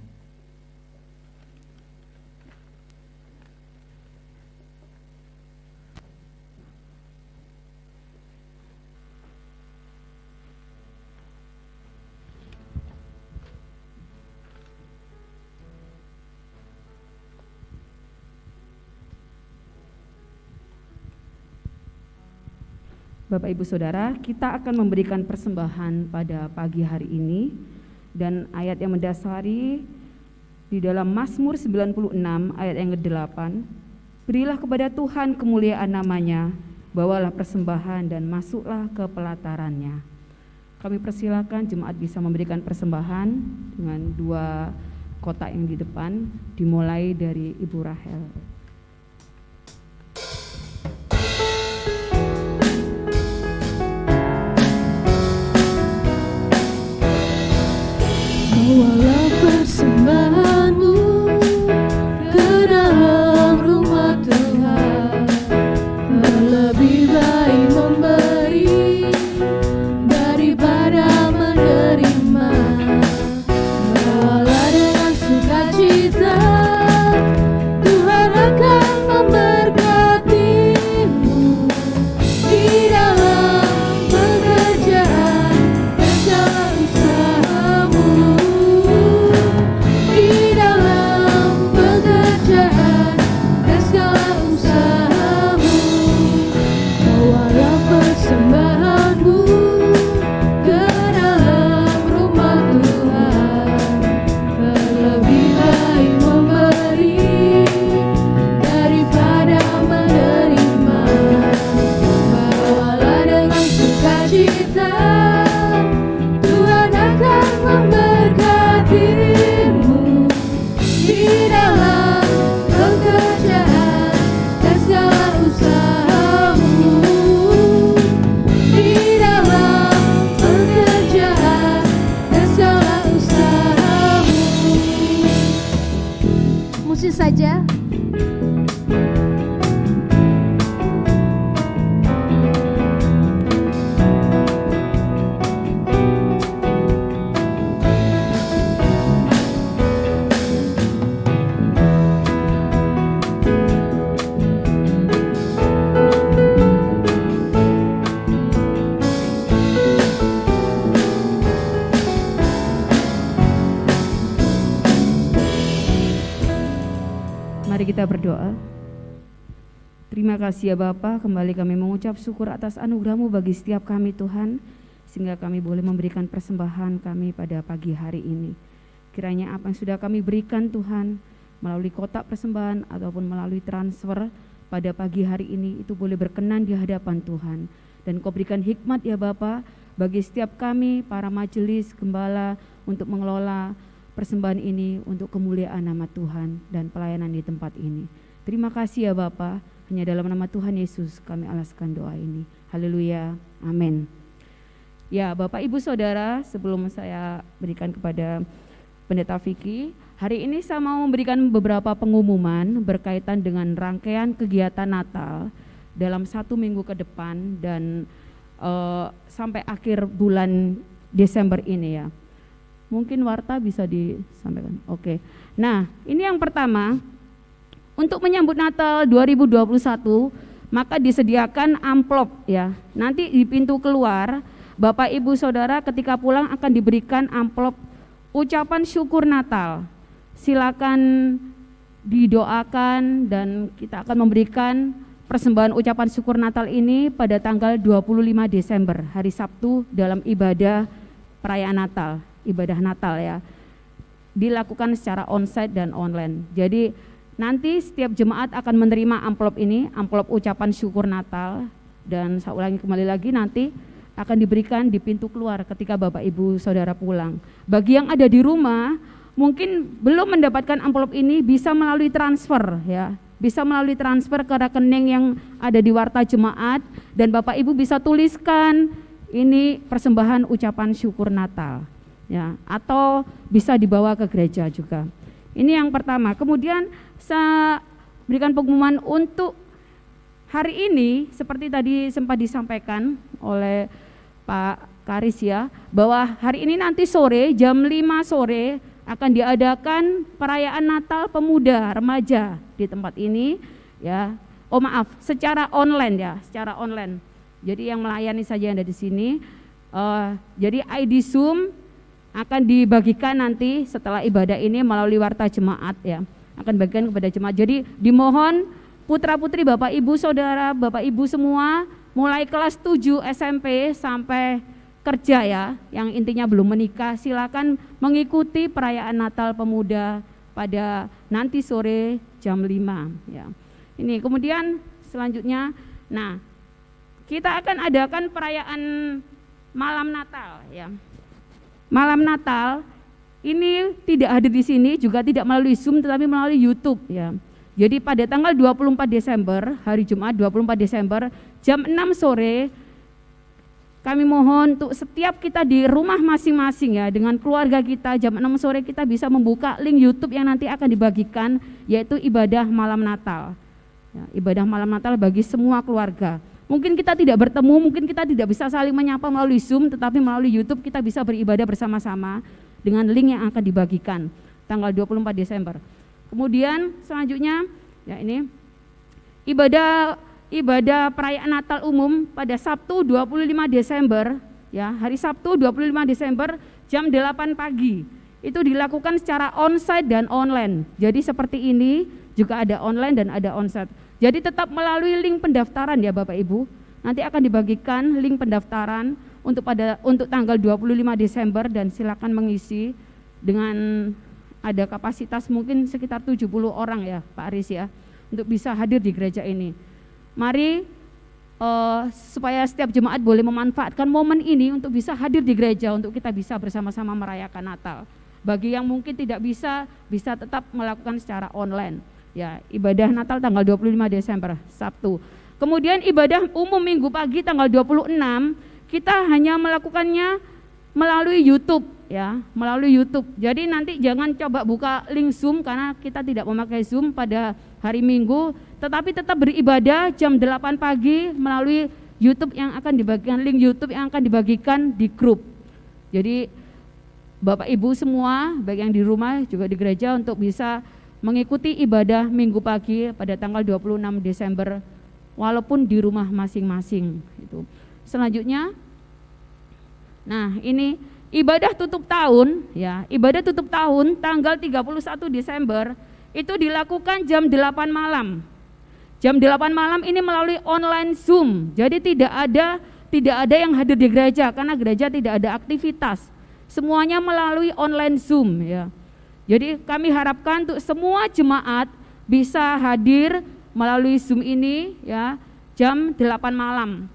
Bapak Ibu Saudara, kita akan memberikan persembahan pada pagi hari ini, dan ayat yang mendasari di dalam Mazmur 96 ayat yang ke-8. Berilah kepada Tuhan kemuliaan namanya, bawalah persembahan dan masuklah ke pelatarannya. Kami persilakan jemaat bisa memberikan persembahan dengan 2 kotak yang di depan, dimulai dari Ibu Rahel. Bawalah persembahanmu ke dalam rumah Tuhan. Lebih baik memberi daripada menerima. Bawalah dengan sukacita, Tuhan akan memberkatimu di dalam pekerjaan dan segala usahamu. Di dalam pekerjaan dan segala usahamu. Bawalah persembahanmu ke dalam rumah Tuhan. Lebih baik memberi daripada menerima. Bawalah dengan sukacita, Tuhan akan memberkatimu di dalam pekerjaan dan segala usahamu. Di dalam pekerjaan dan segala usahamu. Musik saja. Mari kita berdoa. Terima kasih ya Bapa, kembali kami mengucap syukur atas anugerah-Mu bagi setiap kami Tuhan, sehingga kami boleh memberikan persembahan kami pada pagi hari ini. Kiranya apa yang sudah kami berikan Tuhan, melalui kotak persembahan ataupun melalui transfer pada pagi hari ini, itu boleh berkenan di hadapan Tuhan. Dan Kau berikan hikmat ya Bapa, bagi setiap kami, para majelis, gembala, untuk mengelola persembahan ini untuk kemuliaan nama Tuhan dan pelayanan di tempat ini. Terima kasih ya Bapa, hanya dalam nama Tuhan Yesus kami alaskan doa ini. Haleluya, amin. Ya Bapak Ibu Saudara, sebelum saya berikan kepada Pendeta Vicky, hari ini saya mau memberikan beberapa pengumuman berkaitan dengan rangkaian kegiatan Natal dalam 1 minggu ke depan dan sampai akhir bulan Desember ini ya. Mungkin Warta bisa disampaikan. Oke. Nah, ini yang pertama, untuk menyambut Natal 2021, maka disediakan amplop ya. Nanti di pintu keluar, Bapak Ibu Saudara ketika pulang akan diberikan amplop ucapan syukur Natal. Silakan didoakan dan kita akan memberikan persembahan ucapan syukur Natal ini pada tanggal 25 Desember, hari Sabtu dalam ibadah perayaan Natal. Ibadah Natal ya, dilakukan secara onsite dan online. Jadi nanti setiap jemaat akan menerima amplop ini, amplop ucapan syukur Natal, dan saya ulangi kembali lagi, nanti akan diberikan di pintu keluar ketika Bapak Ibu Saudara pulang. Bagi yang ada di rumah mungkin belum mendapatkan amplop ini, bisa melalui transfer ya, bisa melalui transfer ke rekening yang ada di Warta Jemaat, dan Bapak Ibu bisa tuliskan ini persembahan ucapan syukur Natal ya, atau bisa dibawa ke gereja juga. Ini yang pertama. Kemudian saya berikan pengumuman untuk hari ini, seperti tadi sempat disampaikan oleh Pak Karis ya, bahwa hari ini nanti sore jam 5 sore akan diadakan perayaan Natal pemuda remaja di tempat ini ya. Oh maaf, secara online ya, secara online. Jadi yang melayani saja yang ada di sini. Jadi ID Zoom akan dibagikan nanti setelah ibadah ini melalui Warta Jemaat ya, akan bagikan kepada jemaat. Jadi dimohon putra putri Bapak Ibu Saudara, Bapak Ibu semua, mulai kelas 7 SMP sampai kerja ya, yang intinya belum menikah, silakan mengikuti perayaan Natal pemuda pada nanti sore jam 5 ya. Ini kemudian selanjutnya, nah kita akan adakan perayaan malam Natal ya. Malam Natal ini tidak hadir di sini, juga tidak melalui Zoom tetapi melalui YouTube ya. Jadi pada tanggal 24 Desember, hari Jumat 24 Desember jam 6 sore kami mohon untuk setiap kita di rumah masing-masing ya, dengan keluarga kita, jam 6 sore kita bisa membuka link YouTube yang nanti akan dibagikan, yaitu ibadah malam Natal. Ya, ibadah malam Natal bagi semua keluarga. Mungkin kita tidak bertemu, mungkin kita tidak bisa saling menyapa melalui Zoom, tetapi melalui YouTube kita bisa beribadah bersama-sama dengan link yang akan dibagikan tanggal 24 Desember. Kemudian selanjutnya ya ini ibadah perayaan Natal umum pada Sabtu 25 Desember ya, hari Sabtu 25 Desember jam 8 pagi. Itu dilakukan secara onsite dan online. Jadi seperti ini juga ada online dan ada onsite. Jadi tetap melalui link pendaftaran ya Bapak Ibu. Nanti akan dibagikan link pendaftaran untuk tanggal 25 Desember dan silakan mengisi dengan ada kapasitas mungkin sekitar 70 orang ya Pak Aris ya, untuk bisa hadir di gereja ini. Mari supaya setiap jemaat boleh memanfaatkan momen ini untuk bisa hadir di gereja, untuk kita bisa bersama-sama merayakan Natal. Bagi yang mungkin tidak bisa tetap melakukan secara online. Ya, ibadah Natal tanggal 25 Desember, Sabtu. Kemudian ibadah umum Minggu pagi tanggal 26, kita hanya melakukannya melalui YouTube ya, melalui YouTube. Jadi nanti jangan coba buka link Zoom karena kita tidak memakai Zoom pada hari Minggu, tetapi tetap beribadah jam 8 pagi melalui YouTube yang akan dibagikan, link YouTube yang akan dibagikan di grup. Jadi Bapak Ibu semua, baik yang di rumah juga di gereja, untuk bisa mengikuti ibadah Minggu pagi pada tanggal 26 Desember walaupun di rumah masing-masing. Itu. Selanjutnya, nah ini ibadah tutup tahun ya, ibadah tutup tahun tanggal 31 Desember itu dilakukan jam 8 malam. Jam 8 malam ini melalui online Zoom. Jadi tidak ada yang hadir di gereja karena gereja tidak ada aktivitas. Semuanya melalui online Zoom ya. Jadi kami harapkan untuk semua jemaat bisa hadir melalui Zoom ini ya jam 8 malam.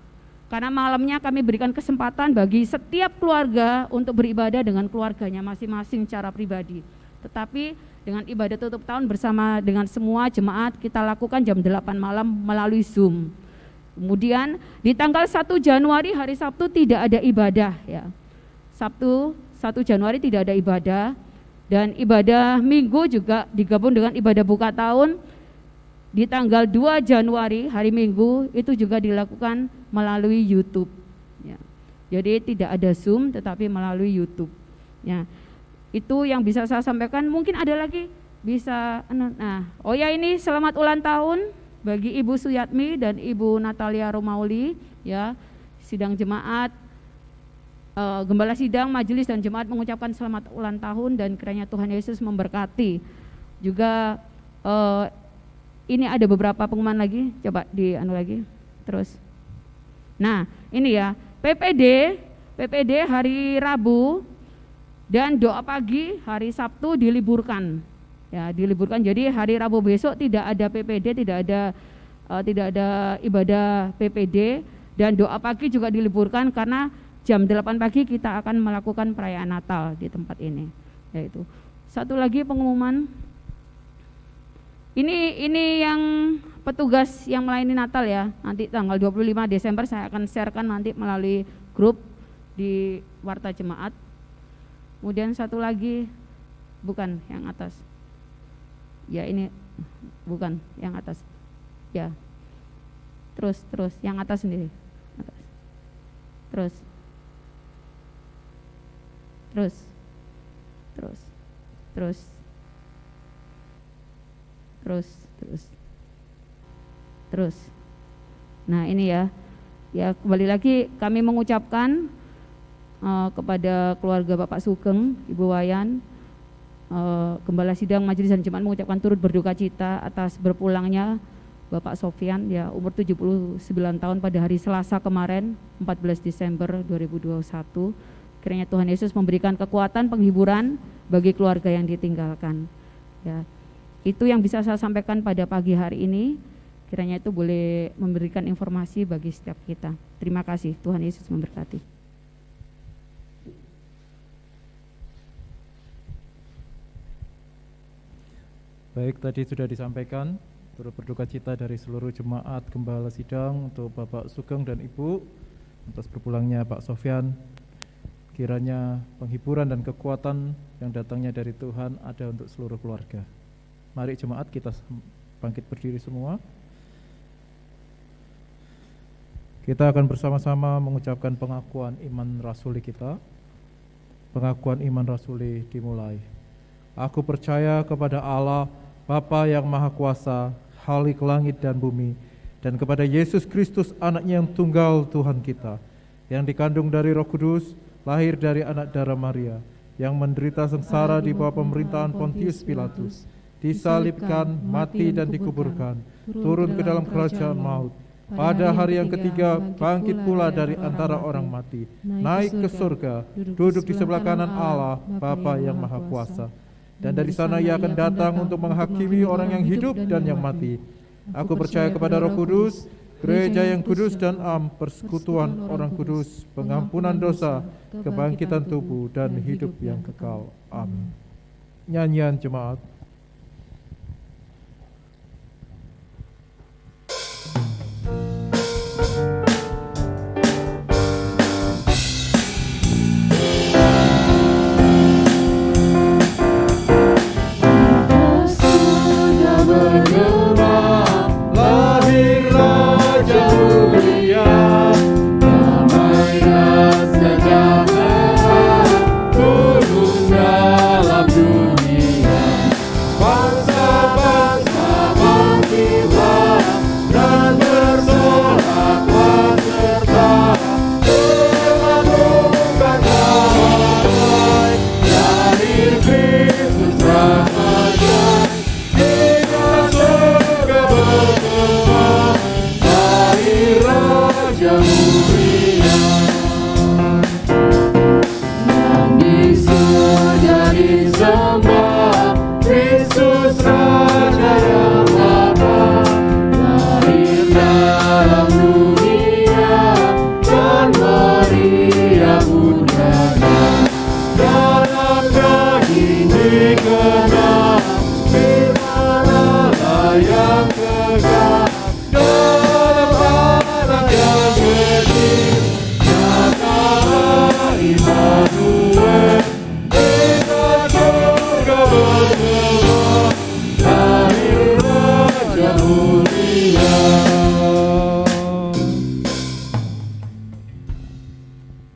Karena malamnya kami berikan kesempatan bagi setiap keluarga untuk beribadah dengan keluarganya masing-masing secara pribadi. Tetapi dengan ibadah tutup tahun bersama dengan semua jemaat kita lakukan jam 8 malam melalui Zoom. Kemudian di tanggal 1 Januari hari Sabtu tidak ada ibadah ya. Sabtu 1 Januari tidak ada ibadah, dan ibadah Minggu juga digabung dengan ibadah buka tahun di tanggal 2 Januari hari Minggu itu juga dilakukan melalui YouTube ya. Jadi tidak ada Zoom tetapi melalui YouTube ya. Itu yang bisa saya sampaikan. Mungkin ada lagi bisa ini selamat ulang tahun bagi Ibu Suyatmi dan Ibu Natalia Romauli ya. Sidang jemaat, gembala sidang, majelis dan jemaat mengucapkan selamat ulang tahun dan kiranya Tuhan Yesus memberkati. Juga ini ada beberapa pengumuman lagi, coba lagi terus. Nah ini ya, PPD hari Rabu dan doa pagi hari Sabtu diliburkan ya, diliburkan. Jadi hari Rabu besok tidak ada PPD, tidak ada ibadah PPD, dan doa pagi juga diliburkan karena jam 8 pagi kita akan melakukan perayaan Natal di tempat ini. Yaitu satu lagi pengumuman, ini yang petugas yang melayani Natal ya, nanti tanggal 25 Desember saya akan sharekan nanti melalui grup di Warta Jemaat. Kemudian satu lagi, bukan yang atas ya, ini bukan yang atas ya, terus yang atas sendiri atas. Terus nah ini ya kembali lagi kami mengucapkan kepada keluarga Bapak Sugeng, Ibu Wayan, Gembala Sidang Majelis dan Jemaat mengucapkan turut berduka cita atas berpulangnya Bapak Sofian ya, umur 79 tahun pada hari Selasa kemarin 14 Desember 2021. Kiranya Tuhan Yesus memberikan kekuatan, penghiburan bagi keluarga yang ditinggalkan ya. Itu yang bisa saya sampaikan pada pagi hari ini. Kiranya itu boleh memberikan informasi bagi setiap kita. Terima kasih, Tuhan Yesus memberkati. Baik, tadi sudah disampaikan turut berduka cita dari seluruh jemaat Gembala Sidang untuk Bapak Sugeng dan Ibu. atas berpulangnya Pak Sofyan. Kiranya penghiburan dan kekuatan yang datangnya dari Tuhan ada untuk seluruh keluarga. Mari jemaat kita bangkit berdiri semua. Kita akan bersama-sama mengucapkan pengakuan iman rasuli kita. Pengakuan iman rasuli dimulai. Aku percaya kepada Allah, Bapa yang Maha Kuasa, Khalik langit dan bumi, dan kepada Yesus Kristus, Anaknya yang tunggal Tuhan kita, yang dikandung dari Roh Kudus, lahir dari anak darah Maria, yang menderita sengsara di bawah pemerintahan Pontius Pilatus, disalibkan, mati dan dikuburkan, turun ke dalam kerajaan maut. Pada hari yang ketiga bangkit pula dari antara orang mati, naik ke surga, duduk di sebelah kanan Allah, Bapa yang Maha Kuasa. Dan dari sana Ia akan datang untuk menghakimi orang yang hidup dan yang mati. Aku percaya kepada Roh Kudus, gereja yang kudus dan am, persekutuan orang kudus, pengampunan dosa, kebangkitan tubuh dan hidup yang kekal. Amin. Nyanyian jemaat.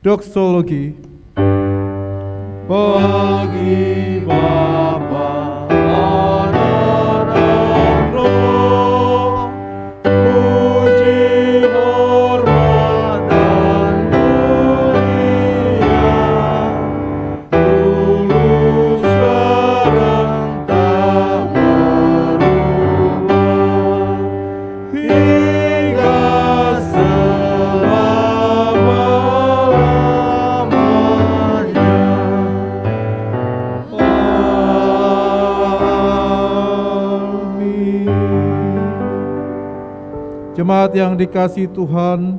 Doksologi. Bagi Bapa, Anak dan Roh, puji, hormat dan mulia, dulu sekarang tak berubah, hingga Jemaat yang dikasihi Tuhan,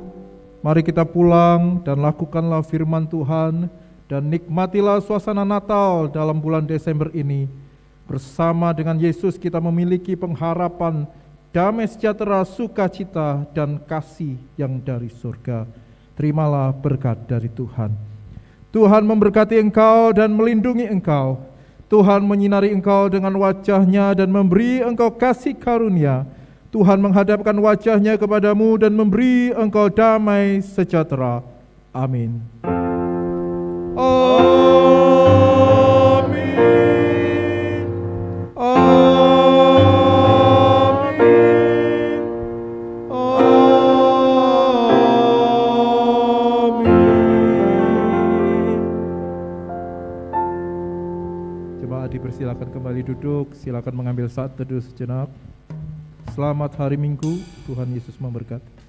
mari kita pulang dan lakukanlah firman Tuhan dan nikmatilah suasana Natal dalam bulan Desember ini. Bersama dengan Yesus kita memiliki pengharapan, damai sejahtera, sukacita dan kasih yang dari surga. Terimalah berkat dari Tuhan. Tuhan memberkati engkau dan melindungi engkau. Tuhan menyinari engkau dengan wajah-Nya dan memberi engkau kasih karunia. Tuhan menghadapkan wajah-Nya kepadamu dan memberi engkau damai sejahtera. Amin. Amin. Amin. Amin. Jemaat dipersilakan kembali duduk. Silakan mengambil saat teduh sejenak. Selamat hari Minggu, Tuhan Yesus memberkati.